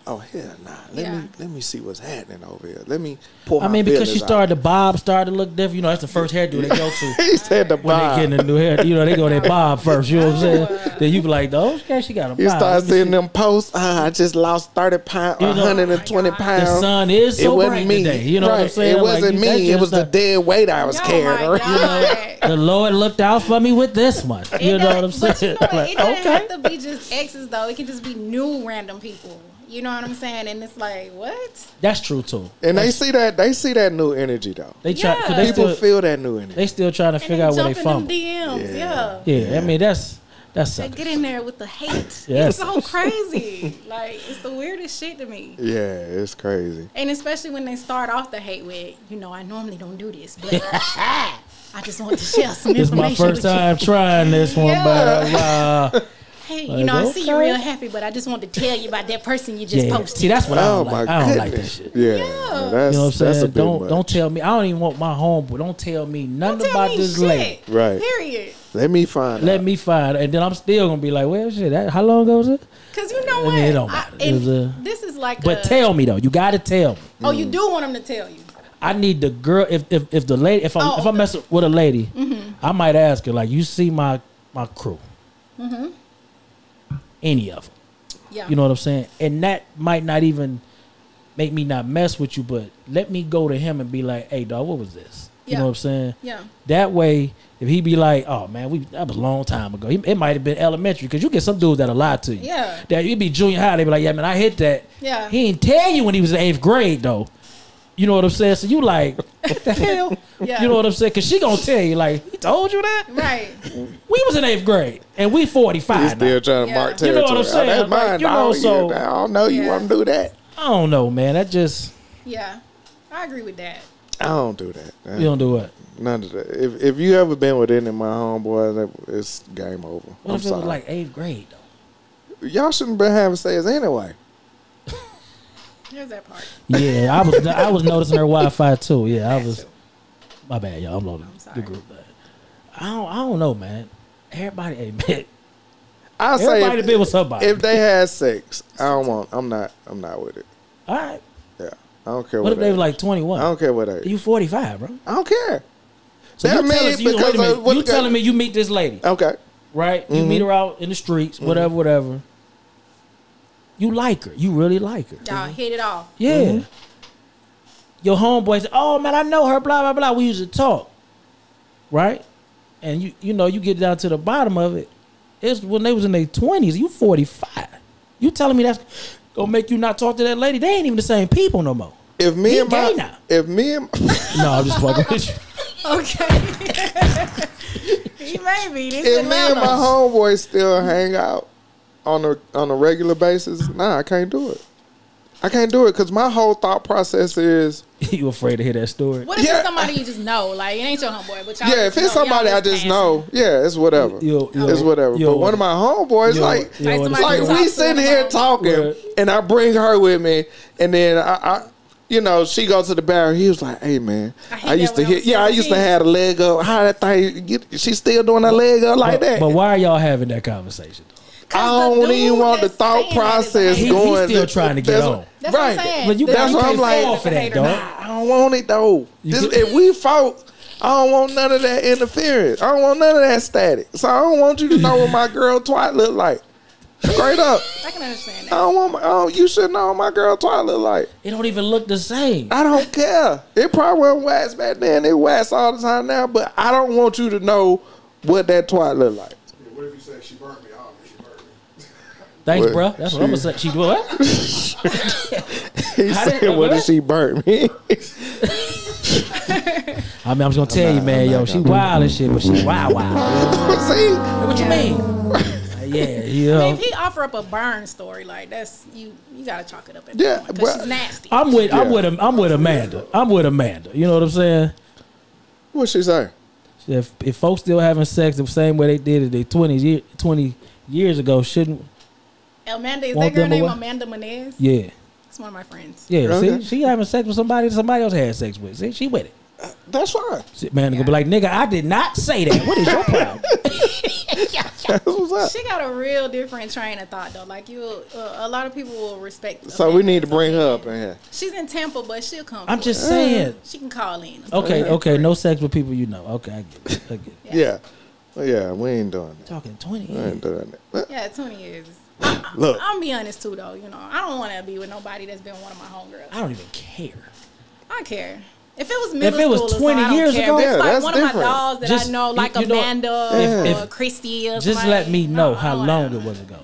oh hell nah. Let me see what's happening over here. Let me pull my I mean, because she feelers out. started, the bob started to look different. You know, that's the first hairdo they go to. He said the When they bob. getting a new hair, you know, they go their bob first. You know what I'm saying? Then you be like, oh, okay, she got a bob. You start Let me seeing see. them posts. I just lost 30 pounds, You know, 120 oh my God. pounds. The sun is so it wasn't bright me. today. You know what I'm Right. saying? It wasn't Like, that's me. It was just the a- dead weight I was Oh carrying. my God. The Lord looked out for me with this one. You know what I'm saying? But you know, Like, it doesn't okay. have to be just exes though. It can just be new random people. You know what I'm saying? And it's like, what? That's true too. And they see that new energy though. They try because Yeah. they People still feel that new energy. they still trying to And figure out where they jump in them fumble. DMs. Yeah. Yeah, I mean that's They something. get in there with the hate. Yes. It's so crazy. Like, it's the weirdest shit to me. Yeah, it's crazy. And especially when they start off the hate with, you know, I normally don't do this, but I just want to share some This is information my first with you. time trying this one, but Hey, Like, you know, I see you okay. real happy, but I just wanted to tell you about that person you just yeah. posted. See, that's what I Oh don't my like. I don't like that goodness. shit. Yeah, Yeah. no, that's You know what I'm that's a saying? bit Don't much. tell me. I don't even want my homeboy. Don't tell me nothing Don't tell about me this shit. lady. Right. Period. Let me find. Let out. me find, and then I'm still gonna be like, well, shit. How long ago was it? Because you know I what? mean, it don't matter. and It was, this is like But a, tell me though. You gotta tell me. Oh, you do want them to tell you. I need the girl. If the lady, if Oh, I'm messing with a lady, I might ask her like, you see my crew, any of them. Yeah. You know what I'm saying? And that might not even make me not mess with you, but let me go to him and be like, hey, dog, what was this? You Yeah. know what I'm saying? Yeah. That way, if he be like, oh, man, that was a long time ago. It might have been elementary because you get some dudes that'll lie to you. Yeah. That you be junior high, they be like, yeah, man, I hit that. Yeah. He didn't tell you when he was in 8th grade, though. You know what I'm saying? So you like, what the hell? Yeah. You know what I'm saying? Because she going to tell you, like, he told you that? Right. We was in 8th grade, and we 45 He's now. still trying to Yeah. mark You know territory. what I'm saying? Oh, that's Like, mine. you know, dog. so- I don't know you Yeah. want to do that. I don't know, man. That just, Yeah. I agree with that. I don't do that. you don't do what? None of that. If you ever been with any of my homeboys, it's game over. What I'm if it sorry. was like 8th grade, though? Y'all shouldn't been having sex anyway. Here's that part. Yeah, I was noticing her Wi-Fi too. Yeah, I was. My bad, y'all. I'm loading I'm sorry. the group. I don't know, man. Everybody, hey, man. I say Everybody to be with somebody. if they had sex, I'm not with it. All right. Yeah. I don't care What if they age. were like 21? I don't care what age. You 45, bro. I don't care. So That you mean telling, you, because wait a minute, of what you the- telling me you meet this lady, Okay. right? You meet her out in the streets, whatever. You like her. You really like her. Y'all hit it off. Yeah. Your homeboy said, "Oh man, I know her." Blah blah blah. We used to talk, right? And you know you get down to the bottom of it. It's when they was in their 20s. You 45. You telling me that's gonna make you not talk to that lady? They ain't even the same people no more. If me He and gay my now. if me and No, I'm just fucking with you. Okay. He may be. This if me and my Atlanta. homeboys still hang out on a regular basis, nah, I can't do it. I can't do it because my whole thought process is You afraid to hear that story? What if Yeah. it's somebody you just know? Like, it ain't your homeboy, but y'all yeah. just If it's know, somebody y'all I just passing. know, yeah, it's whatever. It's whatever. But one of my homeboys, like, Like it's somebody like you we talk to sitting on the here phone. talking, Right. and I bring her with me, and then I you know, she goes to the bar. He was like, "Hey man, I hate I used that to when I hit. was Yeah, I used to 17. have a leg up. How that thing? She still doing that leg up like that? But why are y'all having that conversation? I 'Cause the don't even dude want the that's thought saying that is a process hater. He's going. still trying to get That's- on. That's what I'm right. saying. But you That's got what I'm like. fall for that, dog. I don't want it though. You get- If we fought, I don't want none of that interference. I don't want none of that static. So I don't want you to know what my girl twat look like. Straight up. I can understand I that. don't want. You should know what my girl twat look like. It don't even look the same. I don't care. It probably wasn't wax back then. It wax all the time now. But I don't want you to know what that twat look like. What if you say she burnt me? I don't know she burnt me. Thanks, What? bro. That's what I'm gonna say. She do what? He How said, did- "What what? did she burn me?" I mean, I'm just gonna tell you, man. Yo, she wild and shit, but she wild. See, What you mean? Yeah, you I know. mean, if he offer up a burn story, like that's you gotta chalk it up at Yeah, that point, 'cause well, she's nasty. I'm with Yeah. I'm with Amanda. You know what I'm saying? what she say? If folks still having sex the same way they did it 20 years ago, shouldn't Amanda, is Want that girl them named away? Amanda Menez? yeah. It's one of my friends. Yeah, Okay. see, she having sex with somebody else had sex with. See, she with it. That's fine. See, man, gonna be like, nigga, I did not say that. What is your problem? That's what's up. She got a real different train of thought though. Like a lot of people will respect. So we need to bring her up in here. She's in Tampa, but she'll come. I'm for just it. saying. She can call in. Okay, no sex with people you know. Okay, I get it. I get it. Yeah. Well, yeah, we ain't doing that. Talking 20 We years. ain't doing that. Yeah, 20 years. Look, I'm be honest too though. You know, I don't want to be with nobody that's been one of my homegirls. I don't even care. I don't care. If it was middle it was school or something, 20 I don't years care. ago? But it's Yeah, like that's one of my different. dogs that Just- I know, like you know, Amanda if- or Christy or Just somebody. let me know No, how I don't long wanna- it was ago.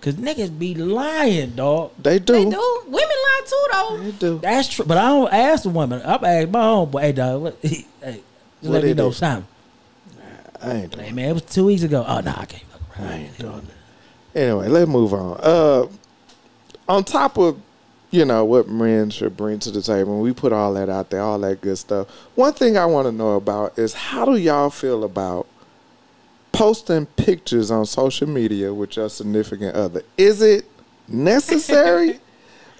Cause niggas be lying, dog. they do. They do. Women lie too though. They do. That's true. But I don't ask the woman. I ask my homeboy, hey dog, hey, just What let me it know is? something. I ain't doing Hey man, it was 2 weeks ago. Oh no, I can't fuck I around. ain't doing that. Anyway, let's move on. On top of, you know, what men should bring to the table, we put all that out there, all that good stuff. One thing I want to know about is how do y'all feel about posting pictures on social media with your significant other? Is it necessary?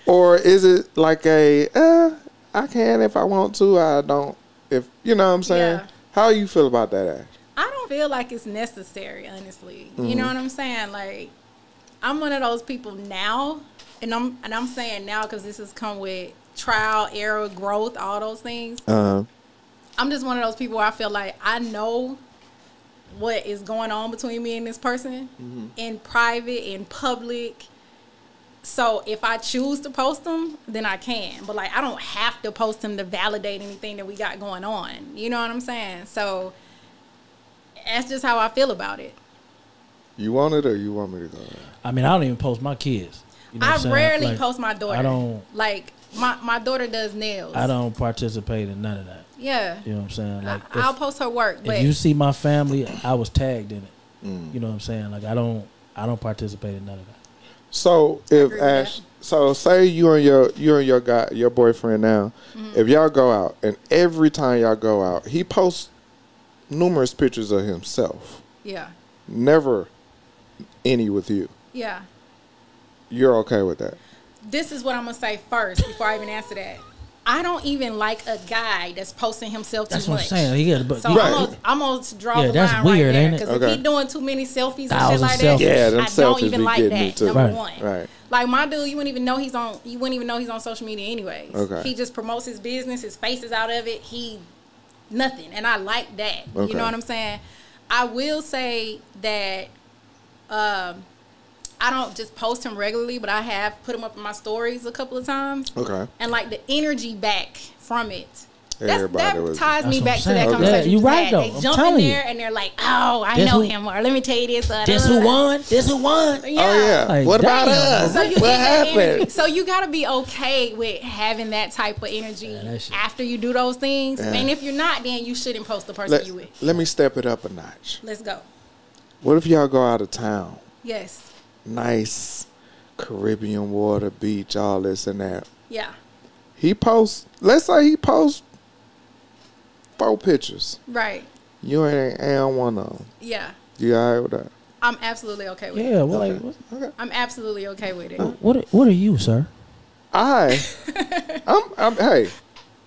Or is it like I can if I want to, I don't, if, you know what I'm saying? Yeah. How you feel about that, Ash? I don't feel like it's necessary, honestly. You know what I'm saying? Like, I'm one of those people now, and I'm saying now because this has come with trial, error, growth, all those things. Uh-huh. I'm just one of those people where I feel like I know what is going on between me and this person in private, in public. So if I choose to post them, then I can. But like, I don't have to post them to validate anything that we got going on. You know what I'm saying? So that's just how I feel about it. You want it or you want me to go? I mean, I don't even post my kids. You know what I'm I saying? rarely Like, post my daughter. I don't. Like my daughter does nails. I don't participate in none of that. Yeah. You know what I'm saying? Like, I'll post her work, but if you see my family, I was tagged in it. Mm. You know what I'm saying? Like, I don't participate in none of that. So if agree with Ash, that. so say you and your guy, your boyfriend now, if y'all go out and every time y'all go out, he posts numerous pictures of himself, yeah. never any with you. Yeah. You're okay with that? This is what I'm gonna say first before I even answer that. I don't even like a guy that's posting himself too much. That's what I'm saying. He got, but So I'm gonna draw the that's line weird, right there. ain't it? Because if he doing too many selfies and shit Thousand like selfies. that, Yeah, them I don't selfies even be like getting me that. too. Number Right. one. Right. Like my dude, you wouldn't even know he's on social media anyways. Okay. He just promotes his business, his face is out of it. He nothing. And I like that. Okay. You know what I'm saying? I will say that I don't just post him regularly, but I have put him up in my stories a couple of times. Okay. And like the energy back from it. Everybody That was- ties me That's back what to I'm that saying. conversation. Yeah, you we right, had. though. They I'm jump in telling there you. and they're like, "Oh, I Guess know who- him," or "Let me tell you this." This who won? This who won? Yeah. Oh yeah. Like, what about damn. us? So you What get that happened? energy. So you gotta be okay with having that type of energy that shit. after you do those things. Yeah. And if you're not, then you shouldn't post the person you with. Let me step it up a notch. Let's go. What if y'all go out of town? Yes. Nice Caribbean water, beach, all this and that. Yeah. He posts, let's say he posts 4 pictures. Right. You ain't on one of them. Yeah. You all right with that? I'm absolutely okay with it. Yeah, well, like, what, I'm absolutely okay with it. what are you, sir? I'm hey,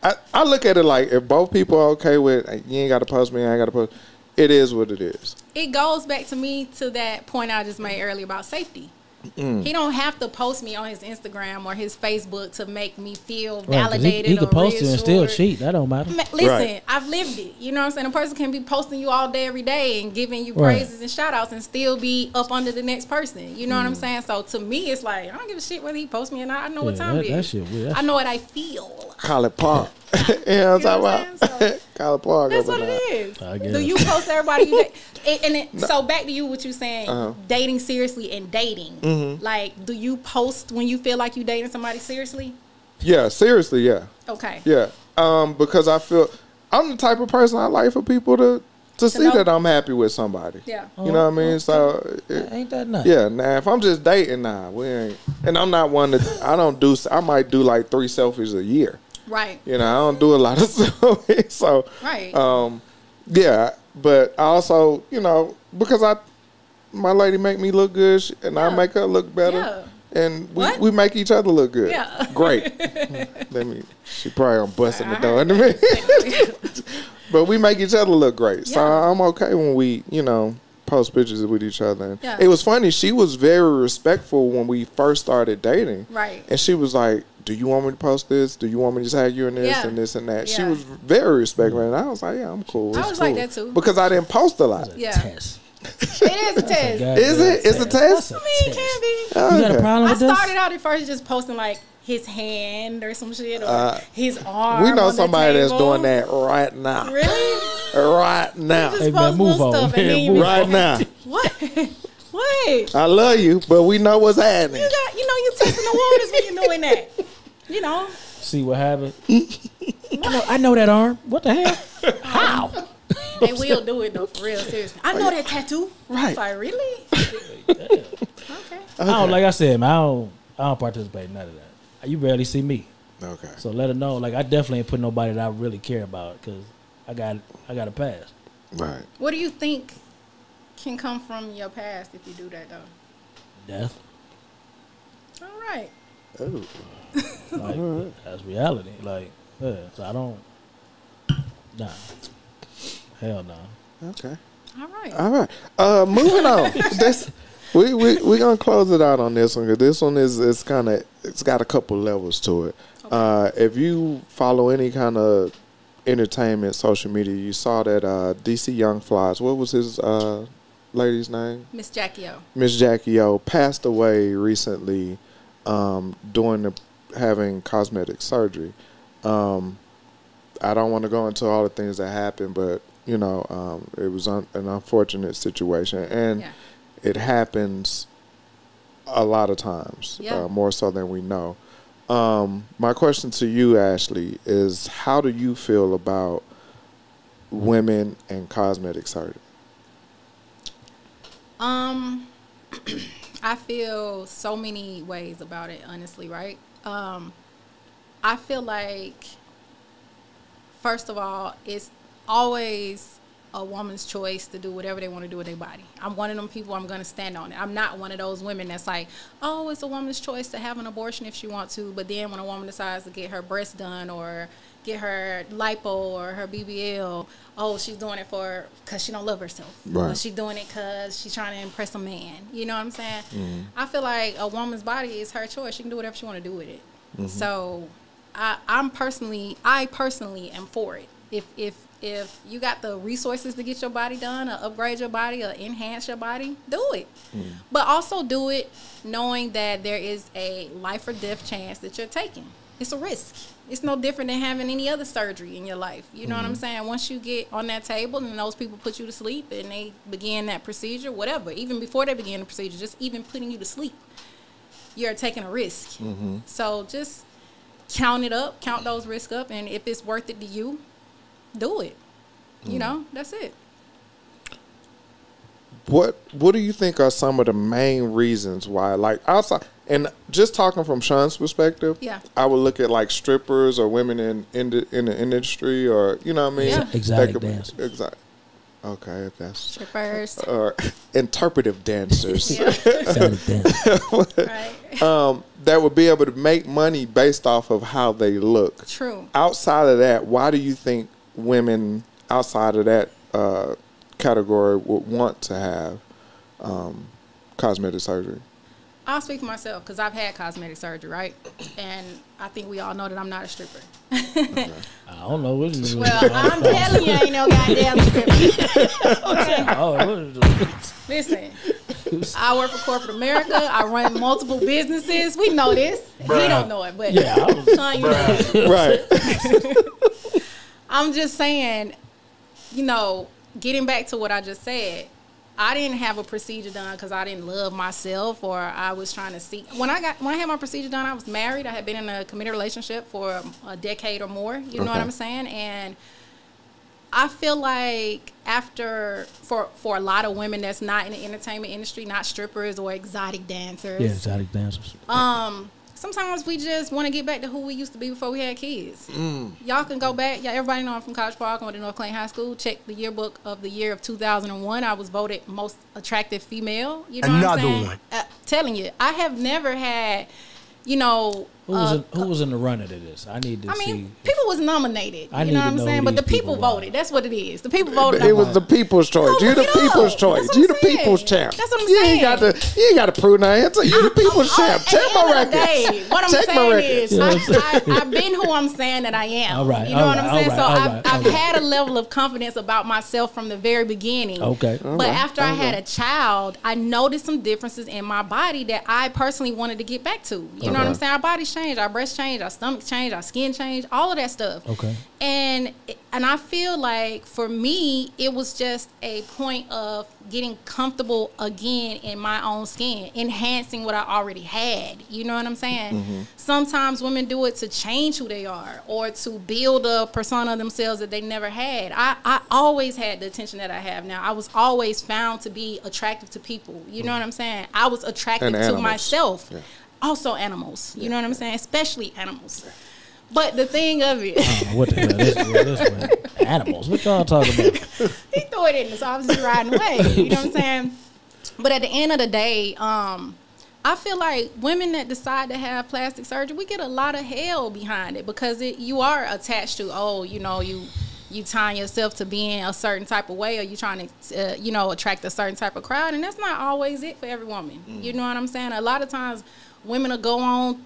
I look at it like if both people are okay with you ain't got to post me, I ain't got to post. It is what it is. It goes back to me to that point I just made earlier about safety. He don't have to post me on his Instagram or his Facebook to make me feel Right, 'cause validated. he could or post you and still reassured. cheat. That don't matter. Listen, Right. I've lived it. You know what I'm saying? A person can be posting you all day, every day, and giving you Right. praises and shout outs and still be up under the next person. You know what I'm saying? So to me, it's like, I don't give a shit whether he posts me or not. I know what time it is. that shit weird. I know what I feel. College Park. you know what I'm You know talking what I'm about? saying? College Park. That's over what there. it is. I guess. Do you post everybody you date? So back to you, what you saying, dating seriously and dating. Like, do you post when you feel like you dating somebody seriously? Yeah, seriously, yeah. Okay. Yeah. Because I feel I'm the type of person I like for people to see know. that I'm happy with somebody. Yeah. You know what I mean? So Ain't that nuts? yeah, now if I'm just dating, nah, we ain't. And I'm not one that I might do like 3 selfies a year. Right. You know, I don't do a lot of selfies. So Right. yeah, but I also, you know, because my lady make me look good and I make her look better. Yeah. And What? we make each other look good. Yeah. Great. She probably gonna bust in the door in a minute. But we make each other look great. So Yeah. I'm okay when we, you know, post pictures with each other. And Yeah. it was funny, she was very respectful when we first started dating. Right. And she was like, "Do you want me to post this? Do you want me to tag you in this Yeah. and this and that?" She Yeah. was very respectful. And I was like, "Yeah, I'm cool." I It's was like cool." that too. Because I didn't post a lot. Yeah. Test. It is a test. Is it? It's a test? I mean, it can be. You got a Okay. problem I with this? started out at first just posting like his hand or some shit or his arm. We know on the somebody that's table. doing that right now. Really? Right now. Just Hey, man, post move little on, stuff and man, then you move be Right like, now. What? What? I love you, but we know what's happening. You testing the waters when you're doing that. You know. See what happened? I know that arm. What the hell? How? They will do it though, for real, seriously. I know that tattoo. Right. It's like, really? Okay. I don't, like I said, man, I don't participate in none of that. You barely see me. Okay. So let her know. Like, I definitely ain't put nobody that I really care about because I got a pass. Right. What do you think can come from your past if you do that though? Death. All right. Oh. Like, that's reality. Like, yeah. So I don't. Nah. Hell no. Okay. All right. All right. Moving on. We gonna close it out on this one because this one is it's got a couple levels to it. If you follow any kind of entertainment social media, you saw that DC Young Flies. What was his lady's name? Miss Jackie O. Miss Jackie O passed away recently, having cosmetic surgery. I don't want to go into all the things that happened, but you know, it was an unfortunate situation, and it happens a lot of times, more so than we know. My question to you, Ashley, is how do you feel about women and cosmetic surgery? I feel so many ways about it, honestly, right? I feel like, first of all, it's always a woman's choice to do whatever they want to do with their body. I'm one of them people, I'm going to stand on it. I'm not one of those women that's like, oh, it's a woman's choice to have an abortion if she wants to, but then when a woman decides to get her breast done or get her lipo or her BBL, oh, she's doing it because she don't love herself. Right. Or she's doing it because she's trying to impress a man. You know what I'm saying? I feel like a woman's body is her choice. She can do whatever she want to do with it. So I personally am for it. If you got the resources to get your body done or upgrade your body or enhance your body, do it. But also do it knowing that there is a life or death chance that you're taking. It's a risk. It's no different than having any other surgery in your life. You know what I'm saying? Once you get on that table and those people put you to sleep and they begin that procedure, whatever, even before they begin the procedure, just even putting you to sleep, you're taking a risk. So just count those risks up, and if it's worth it to you, do it. You know, that's it. What do you think are some of the main reasons why, like, outside, and just talking from Sean's perspective, I would look at like strippers or women in the industry, or you know what I mean, exotic dancers. Exactly. Okay, if that's Strippers or interpretive dancers. Exotic dancers. Right. That would be able to make money based off of how they look. True. Outside of that, why do you think women outside of that category would want to have cosmetic surgery? I'll speak for myself because I've had cosmetic surgery, right? And I think we all know that I'm not a stripper. I don't know what you. Well, I'm telling you, I ain't no goddamn stripper. Okay. Listen, I work for corporate America. I run multiple businesses. We know this. He don't know it, but Sean, you know. Right. I'm just saying, you know, getting back to what I just said, I didn't have a procedure done because I didn't love myself, or I was trying to see. When I had my procedure done, I was married. I had been in a committed relationship for a decade or more. You know what I'm saying? And I feel like for a lot of women that's not in the entertainment industry, not strippers or exotic dancers. Yeah, exotic dancers. Sometimes we just want to get back to who we used to be before we had kids. Y'all can go back. Yeah, everybody know I'm from College Park. I went to North Clayton High School. Check the yearbook of the year of 2001. I was voted most attractive female. You know what I'm saying? Another one. Telling you, I have never had, you know. Who was in the running to this? I need to see. People was nominated. You know what I'm saying? But the people voted. That's what it is. The people voted. It was the people's choice. You're the people's choice. You're the people's champ. That's what I'm saying. You ain't got to prove nothing. You're the people's champ. Check my record. What I'm saying is, I've been who I'm saying that I am. All right. You know what I'm saying? So I've had a level of confidence about myself from the very beginning. Okay. But after I had a child, I noticed some differences in my body that I personally wanted to get back to. You know what I'm saying? Our bodies change, our breasts change, our stomach change, our skin change, all of that stuff. Okay. And I feel like for me, it was just a point of getting comfortable again in my own skin, enhancing what I already had. You know what I'm saying? Sometimes women do it to change who they are or to build a persona of themselves that they never had. I always had the attention that I have now. I was always found to be attractive to people. You know what I'm saying? I was attracted to myself. Yeah. Also animals. You know what I'm saying? Especially animals. But the thing of it, what the hell this animals? What y'all talking about? He threw it in there, so I was just riding away. You know what I'm saying? But at the end of the day, I feel like women that decide to have plastic surgery, we get a lot of hell behind it because you are attached to, you tying yourself to being a certain type of way, or you trying to, attract a certain type of crowd, and that's not always it for every woman. You know what I'm saying? A lot of times, women will go on,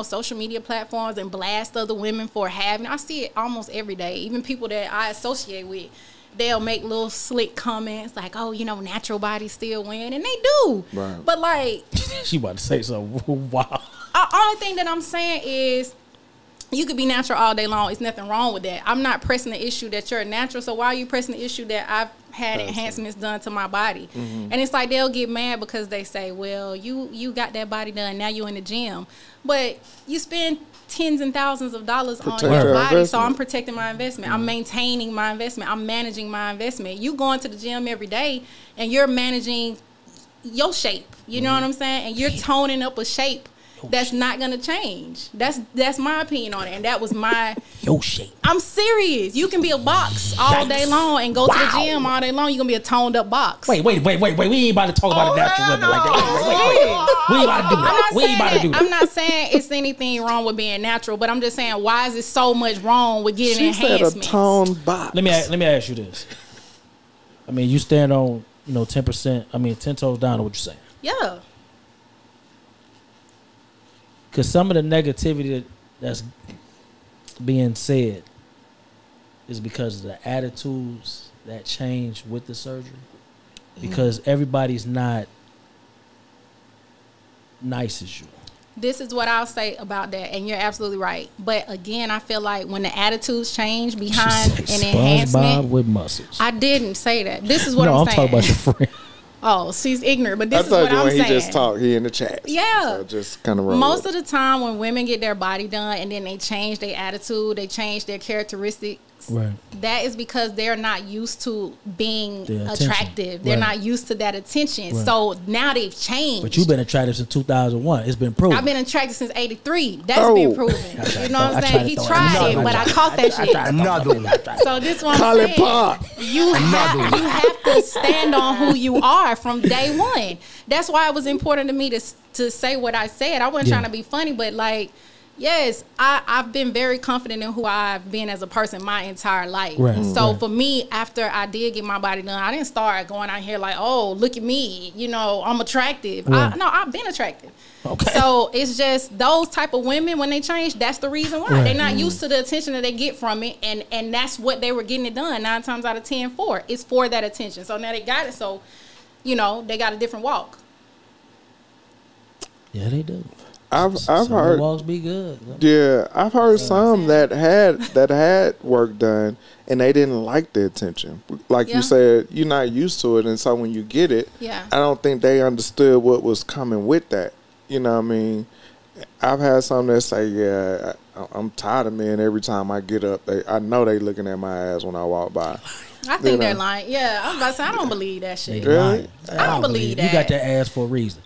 social media platforms and blast other women for having. I see it almost every day. Even people that I associate with, they'll make little slick comments like, "Oh, natural bodies still win," and they do. Right. But like, she about to say something. Wow. Only thing that I'm saying is, you could be natural all day long. It's nothing wrong with that. I'm not pressing the issue that you're natural. So why are you pressing the issue that I've had enhancements done to my body? And it's like they'll get mad because they say, well, you got that body done. Now you in the gym. But you spend tens and thousands of dollars on your body. So I'm protecting my investment. I'm maintaining my investment. I'm managing my investment. You going to the gym every day and you're managing your shape. You know what I'm saying? And you're toning up a shape that's not gonna change. That's my opinion on it, and that was my Yo shape. I'm serious. You can be a box all day long and go to the gym all day long. You're gonna be a toned up box. Wait. We ain't about to talk about the natural women like that. Wait. We ain't about to do that. We ain't about to do that. I'm not saying it's anything wrong with being natural, but I'm just saying, why is it so much wrong with getting enhancements? Said a toned box. Let me ask you this. I mean, you stand on 10%. I mean, 10 toes down to what you're saying. Yeah. Because some of the negativity that's being said is because of the attitudes that change with the surgery. Because everybody's not nice as you. This is what I'll say about that, and you're absolutely right. But again, I feel like when the attitudes change behind an enhancement, with muscles. I didn't say that. This is what I'm saying. I'm talking about your friend. Oh, she's ignorant, but this I is what told you I'm when saying. he just talked, he in the chat. Yeah. So just kind of Most of the time when women get their body done and then they change their attitude, they change their characteristics, Right. that is because they're not used to being The attention. attractive. They're Right. not used to that attention. Right. So now they've changed. But you've been attractive since 2001. It's been proven. I've been attracted since '83. That's been proven. You know what I'm saying? He to throw tried it, it. but I caught that shit. So this one Call I'm it saying. pop. You have to stand on who you are from day one. That's why it was important to me to say what I said. I wasn't trying to be funny, but like, yes, I've been very confident in who I've been as a person my entire life. Right. So for me, after I did get my body done, I didn't start going out here like, oh, look at me, I'm attractive. Right. No, I've been attractive. Okay. So it's just those type of women, when they change, that's the reason why. Right. They're not used to the attention that they get from it, and that's what they were getting it done 9 times out of 10 for. It's for that attention. So now they got it, so they got a different walk. Yeah, they do. I've Some heard walks be good. Yeah, I've heard some that had work done and they didn't like the attention. Like you said, you're not used to it, and so when you get it, I don't think they understood what was coming with that. You know what I mean? I've had some that say, I'm tired of men every time I get up. I know they looking at my ass when I walk by. I think they're lying. Yeah, I was about to say, I don't believe that shit. Really? I don't believe that. You got that ass for a reason.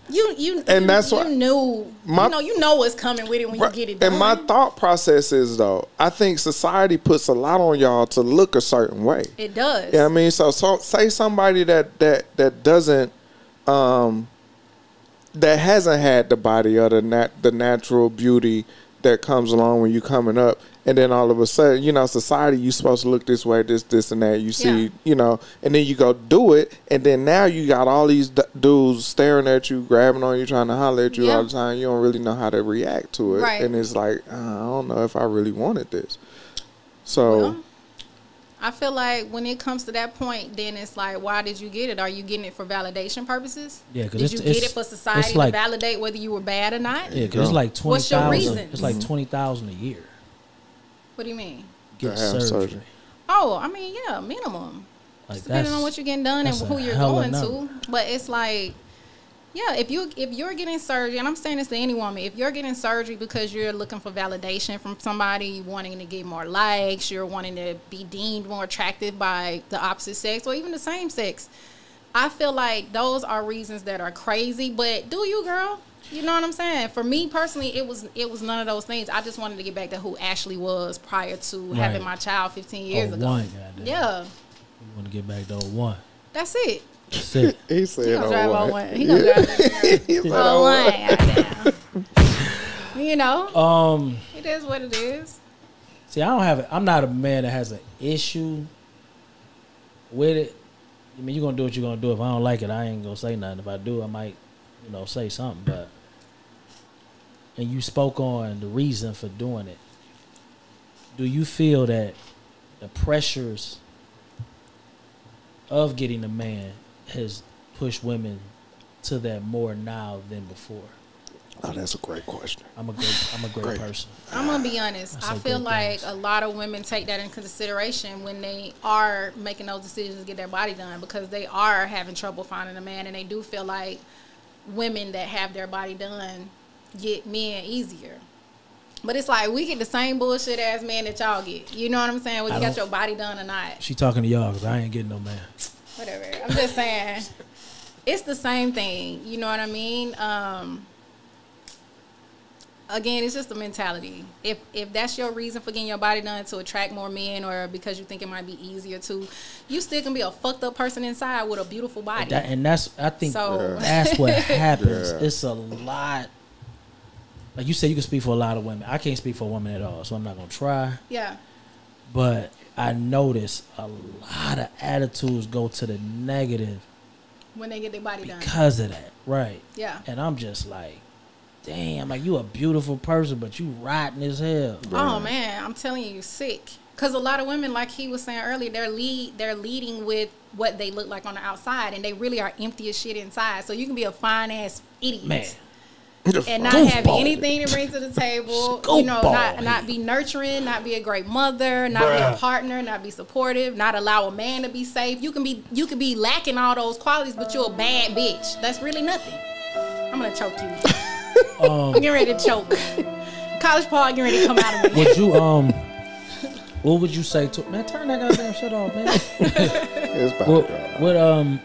And that's why you know what's coming with it when you get it done. And my thought process is, though, I think society puts a lot on y'all to look a certain way. It does. You know what I mean? So say somebody that doesn't that hasn't had the body or the natural beauty that comes along when you coming up, and then all of a sudden, society, you supposed to look this way, this and that. You see, and then you go do it, and then now you got all these dudes staring at you, grabbing on you, trying to holler at you all the time. You don't really know how to react to it, right. And it's like, I don't know if I really wanted this. So. Well, I feel like when it comes to that point, then it's like, why did you get it? Are you getting it for validation purposes? Yeah, because did you get it for society to validate whether you were bad or not? Yeah, because it's like 20,000. What's your reason? It's like 20,000 a year. What do you mean? Get surgery. Oh, I mean, yeah, minimum. Like depending on what you're getting done and who you're going to. But it's like, yeah, if you're getting surgery, and I'm saying this to any woman, if you're getting surgery because you're looking for validation from somebody, you wanting to get more likes, you're wanting to be deemed more attractive by the opposite sex or even the same sex, I feel like those are reasons that are crazy. But do you, girl? You know what I'm saying? For me personally, it was none of those things. I just wanted to get back to who Ashley was prior to having my child 15 years ago. Yeah. You want to get back to 01. That's it. That's it. He said, he gonna drive 01. He gonna drive 01. It is what it is. See, I'm not a man that has an issue with it. I mean, you're gonna do what you're gonna do. If I don't like it, I ain't gonna say nothing. If I do, I might, say something. But and you spoke on the reason for doing it. Do you feel that the pressures of getting a man has pushed women to that more now than before? Oh, that's a great question. I'm a great person. I'm gonna be honest. I feel like a lot of women take that into consideration when they are making those decisions to get their body done, because they are having trouble finding a man, and they do feel like women that have their body done get men easier. But it's like we get the same bullshit ass man that y'all get. You know what I'm saying? Whether you got your body done or not. She talking to y'all because I ain't getting no man. Whatever. I'm just saying. It's the same thing. You know what I mean? again, it's just a mentality. If that's your reason for getting your body done, to attract more men, or because you think it might be easier to, you still can be a fucked up person inside with a beautiful body. And that's, I think, So- that's what happens. Yeah. It's a lot. Like you said, you can speak for a lot of women. I can't speak for a woman at all, so I'm not gonna try. Yeah. But I notice a lot of attitudes go to the negative When they get their body done. because of that, right? Yeah. And I'm just like, damn, like you a beautiful person, but you rotten as hell. Oh man, I'm telling you, sick. Because a lot of women, like he was saying earlier, they're leading with what they look like on the outside, and they really are empty as shit inside. So you can be a fine ass idiot, Man, and not have Goofball. anything to bring to the table. You know, Goofball. not be nurturing, not be a great mother, not be a partner, not be supportive, not allow a man to be safe. You can be lacking all those qualities, but you're a bad bitch. That's really nothing. I'm gonna choke you. I'm getting ready to choke. College Paul getting ready to come out of me. would you what would you say to man? Turn that goddamn shit off, man. It's about to go.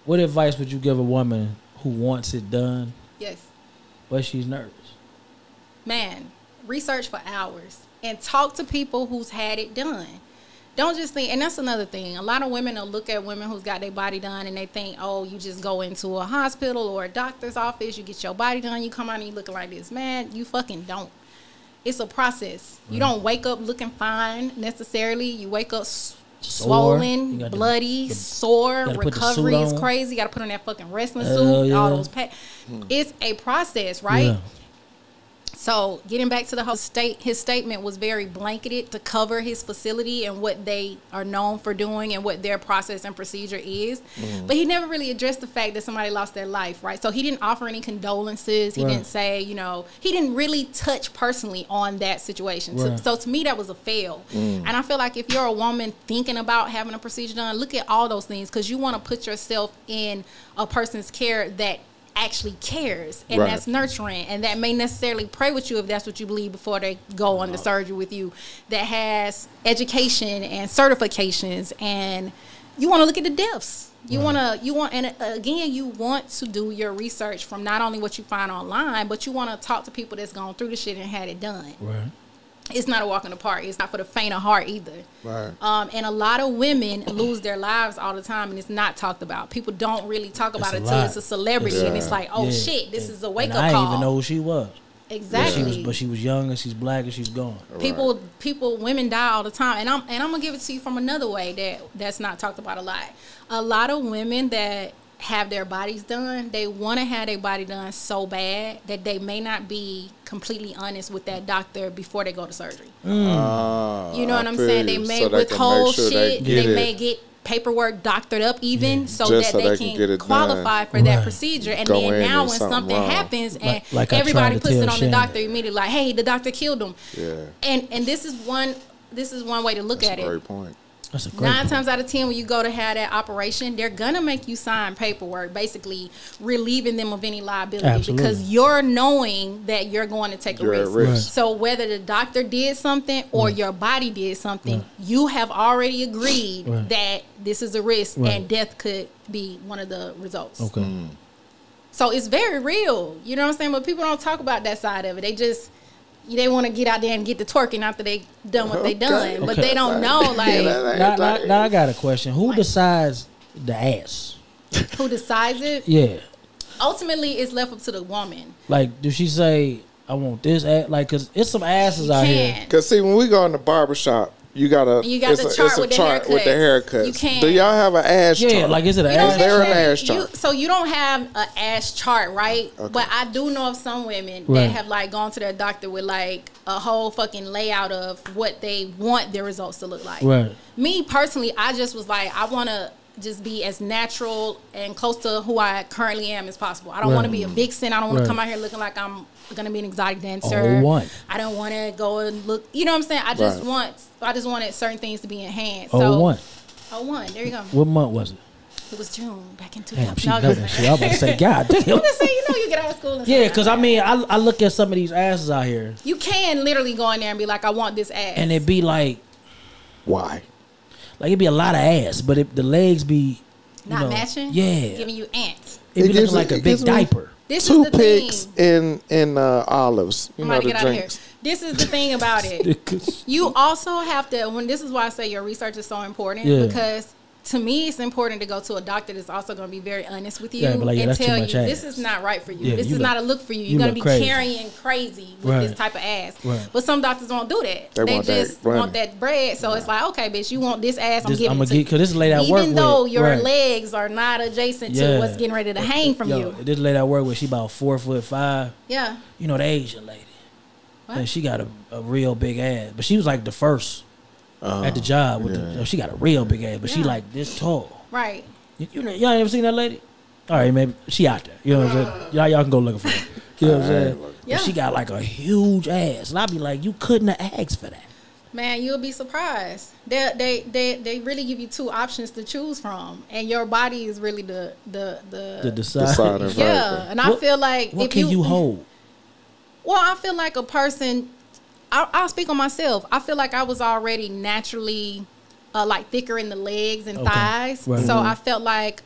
What advice would you give a woman who wants it done, Yes. but she's nervous? Man, research for hours and talk to people who's had it done. Don't just think, and that's another thing. A lot of women will look at women who's got their body done and they think, oh, you just go into a hospital or a doctor's office, you get your body done, you come out and you looking like this. Man, you fucking don't. It's a process. You don't wake up looking fine necessarily. You wake up swollen, You got the- bloody, sore. gotta put the Recovery suit is on. crazy. You got to put on that fucking wrestling Hell suit. yeah. All those It's a process, right? Yeah. So getting back to the whole his statement was very blanketed to cover his facility and what they are known for doing and what their process and procedure is. But he never really addressed the fact that somebody lost their life, right? So he didn't offer any condolences. He Right. didn't say, he didn't really touch personally on that situation. Right. So to me, that was a fail. And I feel like if you're a woman thinking about having a procedure done, look at all those things, because you want to put yourself in a person's care that actually cares and Right. that's nurturing, and that may necessarily pray with you if that's what you believe before they go on the surgery with you, that has education and certifications, and you want to look at the deaths. You want to do your research from not only what you find online, but you want to talk to people that's gone through the shit and had it done. Right. It's not a walk in the park. It's not for the faint of heart either. Right. And a lot of women lose their lives all the time, and it's not talked about. People don't really talk about It's it a until lot. it's a celebrity, and it's like, oh Yeah. shit, this is a wake And up I call. didn't even know who she was. Exactly. But she was young and she's black and she's gone. Women die all the time, and I'm gonna give it to you from another way that's not talked about a lot. A lot of women that have their bodies done, they want to have their body done so bad that they may not be completely honest with that doctor before they go to surgery. You know what I'm saying? They may withhold shit. They may get paperwork doctored up even so Just that so they can get can it qualify done. for that Right. procedure. And Go then in now and when something something wrong. happens and Like I everybody tried to puts it tell on the Shannon. doctor immediately, like, hey, the doctor killed him. Yeah. And this is one way to look That's at a it. great point. That's a great 9 point. times out of 10, when you go to have that operation, they're gonna make you sign paperwork, basically relieving them of any liability. Absolutely. Because you're knowing that you're going to take You're a at risk. risk. Right. So whether the doctor did something or your body did something, you have already agreed Right. that this is a risk Right. and death could be one of the results. Okay. So it's very real. You know what I'm saying? But people don't talk about that side of it. They want to get out there and get the twerking after they done what they done, but Okay. they don't know like Now I got a question. Who decides the ass? who decides it. Yeah. Ultimately, it's left up to the woman. Like, does she say, I want this ass? Like, because it's some asses out here. Can. Cause see, when we go in the barbershop, you got the chart with the haircuts. You can't. Do y'all have an ass chart? Yeah, like, is it an You don't ass? Is there an necessarily- ass chart? So you don't have an ass chart, right? Okay. But I do know of some women Right. that have like gone to their doctor with like a whole fucking layout of what they want their results to look like. Right. Me personally, I just was like, I want to just be as natural and close to who I currently am as possible. I don't want to be a vixen. I don't want Right. to come out here looking like I'm gonna be an exotic dancer. Oh, what? I don't want to go and look. You know what I'm saying? I just wanted certain things to be enhanced. Oh, So, one. Oh, one. There you go. What month was it? It was June back in 2000. Damn, she No, know that shit. I was about to say, God damn. I'm just saying, you get out of school. And Yeah, stuff. because I mean, I look at some of these asses out here, You can literally go in there and be like, I want this ass. and it be like Why? it be a lot of ass, but the legs be not matching. Yeah, Giving you ants. it be It gives looking like me- a it big gives me- diaper. This is the thing. Toothpicks and olives. You I'm know about to the get out of here. drinks. This is the thing about it. You also have to, this is why I say your research is so important, because to me, it's important to go to a doctor that's also going to be very honest with you and tell you this is not right for you. This is not a look for you. You're going to be carrying crazy with this type of ass. But some doctors won't do that. They just want that bread. So it's like, okay, bitch, you want this ass, I'm giving it to you. Because this lady I work with, even though your legs are not adjacent to what's getting ready to hang from you. This lady I work with, she about 4'5". Yeah. You know, the Asian lady. And she got a real big ass. But she was like the first at the job. With she got a real big ass, but she like this tall. Right. Y'all ever seen that lady? All right, maybe she out there. You know what I'm saying? Y'all can go looking for her. You know what I'm saying? Yeah. But she got like a huge ass. And I'd be like, you couldn't have asked for that. Man, you'll be surprised. They really give you two options to choose from, and your body is really the decider. Yeah, and I feel like what can you hold? Well, I feel like a person. I'll speak on myself. I feel like I was already naturally like thicker in the legs and thighs, so I felt like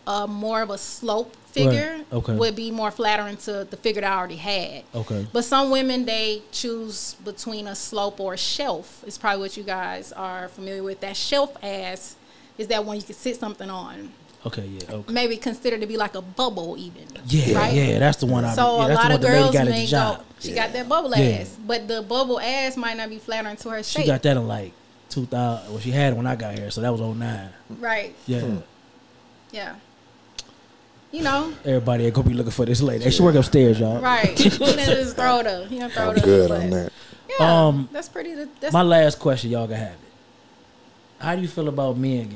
a more of a slope figure would be more flattering to the figure that I already had. Okay. But some women, they choose between a slope or a shelf. It's probably what you guys are familiar with. That shelf ass is that one you can sit something on. Okay, yeah, okay. Maybe consider to be like a bubble even. Yeah, right? Yeah, that's the one. So a lot of girls may go, she got that bubble ass, but the bubble ass might not be flattering to her shape. She got that in like 2000. Well, she had it when I got here, so that was 09. Right. Yeah. Yeah. You know, everybody ain't gonna be looking for this lady. She work upstairs, y'all. Right. He done just throw it up. He done throw it up. Good on that. Yeah, that's pretty. My last question, y'all gonna have it. How do you feel about men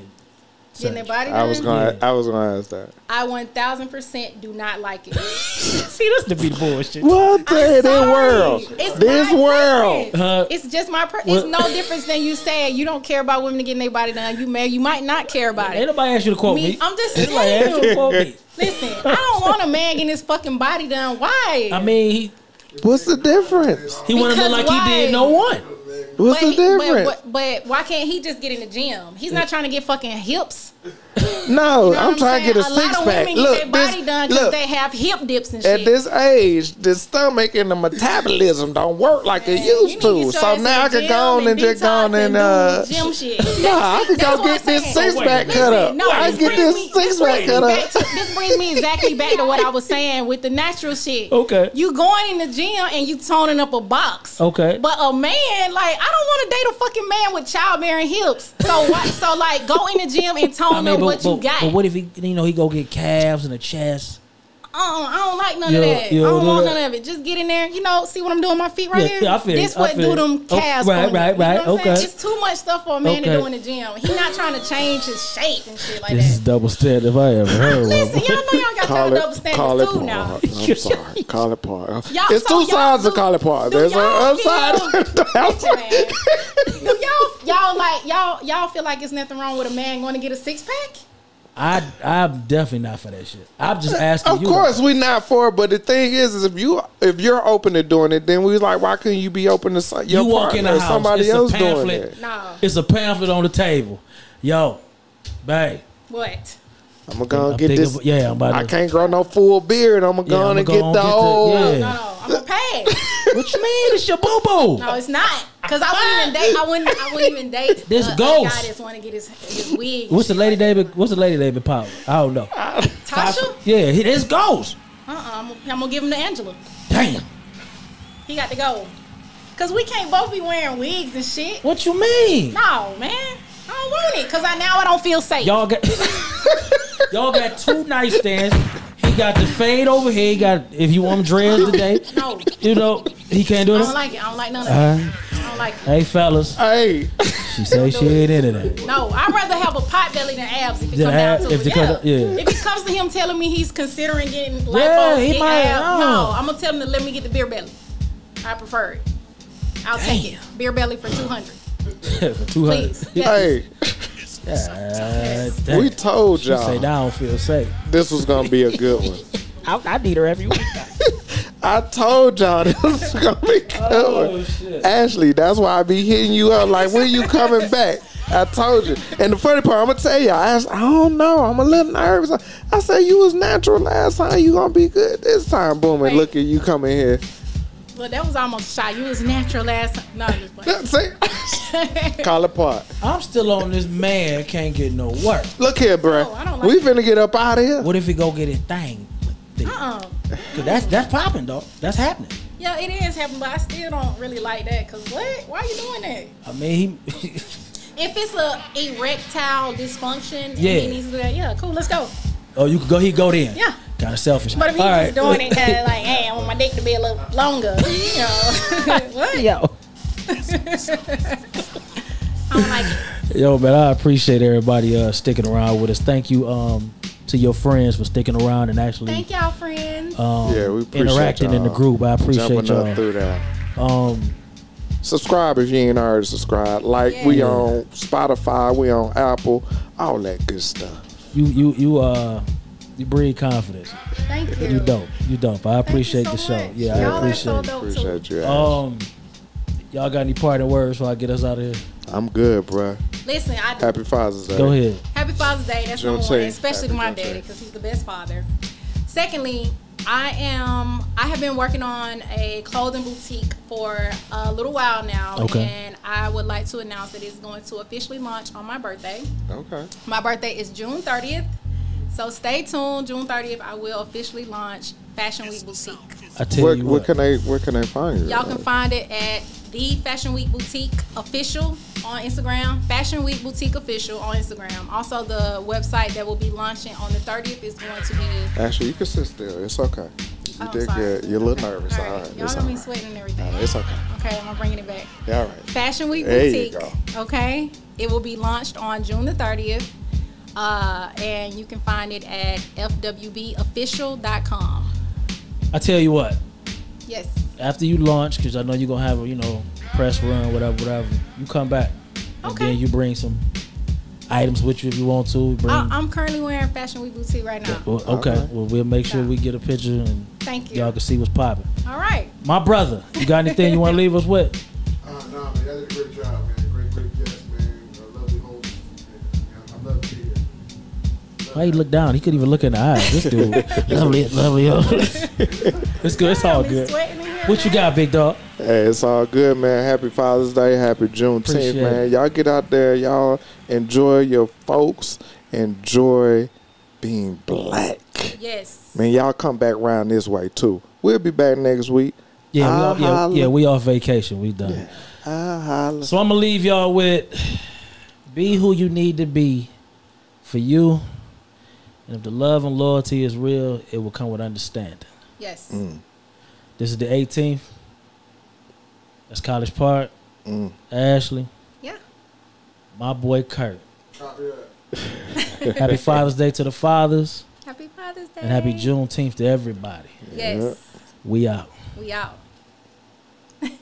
getting their body done? I was gonna ask that. I 1000% do not like it. See, this to be the bullshit. What the world? This world. It's just my. It's no difference than you said. You don't care about women getting their body done. You might not care about it. Ain't nobody ask you to quote me. I'm just saying. Listen, I don't want a man getting his fucking body done. Why? I mean, what's the difference? He want to look like he did no one. What's the difference? But why can't he just get in the gym? He's not trying to get fucking hips. No, I'm trying to get a six-pack. A lot of women get their body done because they have hip dips and shit. At this age, the stomach and the metabolism don't work like it used to. So now I can go on and just go on and gym shit. I can go get this six-pack cut up. I can get this six-pack cut up. This brings me exactly back to what I was saying with the natural shit. Okay. You going in the gym and you toning up a box. Okay. But a man, like, I don't want to date a fucking man with childbearing hips. So what? So like, go in the gym and tone up what you got. But what if he go get calves and a chest? I don't like none of that. I don't want none of it. Just get in there. See what I'm doing with my feet right here? Yeah, I feel this what do them calves right, for me. Right. Okay. It's too much stuff for a man to do in the gym. He's not trying to change his shape and shit like that. This is double standard if I ever heard one. Listen, y'all know y'all got y'all double standards too now. I'm sorry. Call it part. It's two sides to call it part. There's an upside. Y'all feel like it's nothing wrong with a man going to get a six-pack? I'm definitely not for that shit. I'm just asking you. Of course, we're not for it, but the thing is if you're open to doing it, then we like, why couldn't you be open to your you walk in the house, somebody else doing it? No. It's a pamphlet on the table. Yo, babe. What? I'm gonna get this. I'm about to. I can't grow no full beard. I'm gonna get the old. No, I'm gonna pass. What you mean? It's your boo boo. No, it's not. Cause I wouldn't even date. This ghost. Guy that's want to get his wig. What's the lady David Power? I don't know. Tasha? Yeah, this ghost. I'm gonna give him to Angela. Damn. He got to go. Cause we can't both be wearing wigs and shit. What you mean? No, man. I don't want it. Cause I don't feel safe. Y'all got two nightstands. He got the fade over here. He got, if you want him dreads today. No. He can't do it. I don't like it. I don't like none of it. I don't like it. Hey, fellas. Hey. She say she ain't into that. No, I'd rather have a pot belly than abs if it comes down to it. If it comes to him telling me he's considering getting abs, no, I'm going to tell him to let me get the beer belly. I prefer it. I'll take it. Beer belly for $200. For $200. Please. Yes. Hey. We told y'all. She say, I don't feel safe. This was going to be a good one. I need her every week. I told y'all this was going to be good one. Shit. Ashley, that's why I be hitting you up. Like, when you coming back? I told you. And the funny part, I'm gonna tell you, I don't know. I'm a little nervous. I said you was natural last time. You gonna be good this time. Boom, and look at you coming here. Well, that was almost a shot. You was natural last time. No, I'm just playing. See? Call it part. I'm still on this man can't get no work. Look here, bro. No, I don't like we finna get up out of here. What if he go get his thing? Cause that's popping, though. That's happening. Yeah, it is happening, but I still don't really like that. Cause what? Why are you doing that? I mean, If it's a erectile dysfunction, and Yeah. he needs to do that. Yeah, cool. Let's go. you could go. He go then. Yeah. Kind of selfish. But if he All was right. doing it, kind of like, hey, I want my dick to be a little longer. You know, what? Yo. I don't like it. Yo, man, I appreciate everybody sticking around with us. Thank you to your friends for sticking around and actually Thank y'all, friends. Yeah, we appreciate interacting in the y'all group. I appreciate jumping up y'all. through that. Um, Subscribe if you ain't already subscribed. Like, we Yeah. on Spotify, we on Apple, all that good stuff. you breed confidence. Thank you. You dope. I appreciate Thank the you so show. much. Yeah, I Y'all are appreciate so it. dope, too. Appreciate you. Ash. Y'all got any parting words before I get us out of here? I'm good, bruh. Listen, Happy Father's Day. Go ahead. Happy Father's Day. That's number one, Juneteenth. especially to Happy my Juneteenth. daddy because he's the best father. Secondly, I have been working on a clothing boutique for a little while now, Okay. and I would like to announce that it's going to officially launch on my birthday. Okay. My birthday is June 30th, so stay tuned. June 30th, I will officially launch Fashion Week Boutique. I tell Where you what. can they find you? Y'all can find it at the Fashion Week Boutique Official on Instagram. Fashion Week Boutique Official on Instagram. Also, the website that will be launching on the 30th is going to be. Actually, you can sit still. It's okay. You Oh, did sorry. good. You're a little nervous. All All right. right. Y'all It's got all me right. sweating and everything. It's okay. Okay, I'm bringing it back. Yeah, all right. Fashion Week There you Boutique. go. Okay, it will be launched on June the 30th, and you can find it at fwbofficial.com. I tell you what. Yes. After you launch, because I know you're gonna have a press run, whatever. You come back, and Okay. then you bring some items with you if you want to. Bring. I'm currently wearing Fashion Week Boutique right now. Well, okay. Well, we'll make sure we get a picture and Thank you. y'all can see what's popping. All right. My brother, you got anything you want to leave us with? No, man, that did a great job, man. Great guest, man. A lovely host. I love to be here. Why he look down? He couldn't even look in the eyes. This dude, lovely. It's good. It's all I'll be good. sweating in here, What you got, big dog? Hey, it's all good, man. Happy Father's Day. Happy Juneteenth, Appreciate man. it. Y'all get out there. Y'all enjoy your folks. Enjoy being black. Yes. Man, y'all come back around this way, too. We'll be back next week. Yeah, we off vacation. We done. Holla. So I'm gonna leave y'all with be who you need to be for you. And if the love and loyalty is real, it will come with understanding. Yes. This is the 18th. That's College Park. Ashley. Yeah. My boy Kurt. Copy that. Happy Father's Day to the fathers. Happy Father's Day. And happy Juneteenth to everybody. Yes. We out. We out. Yay.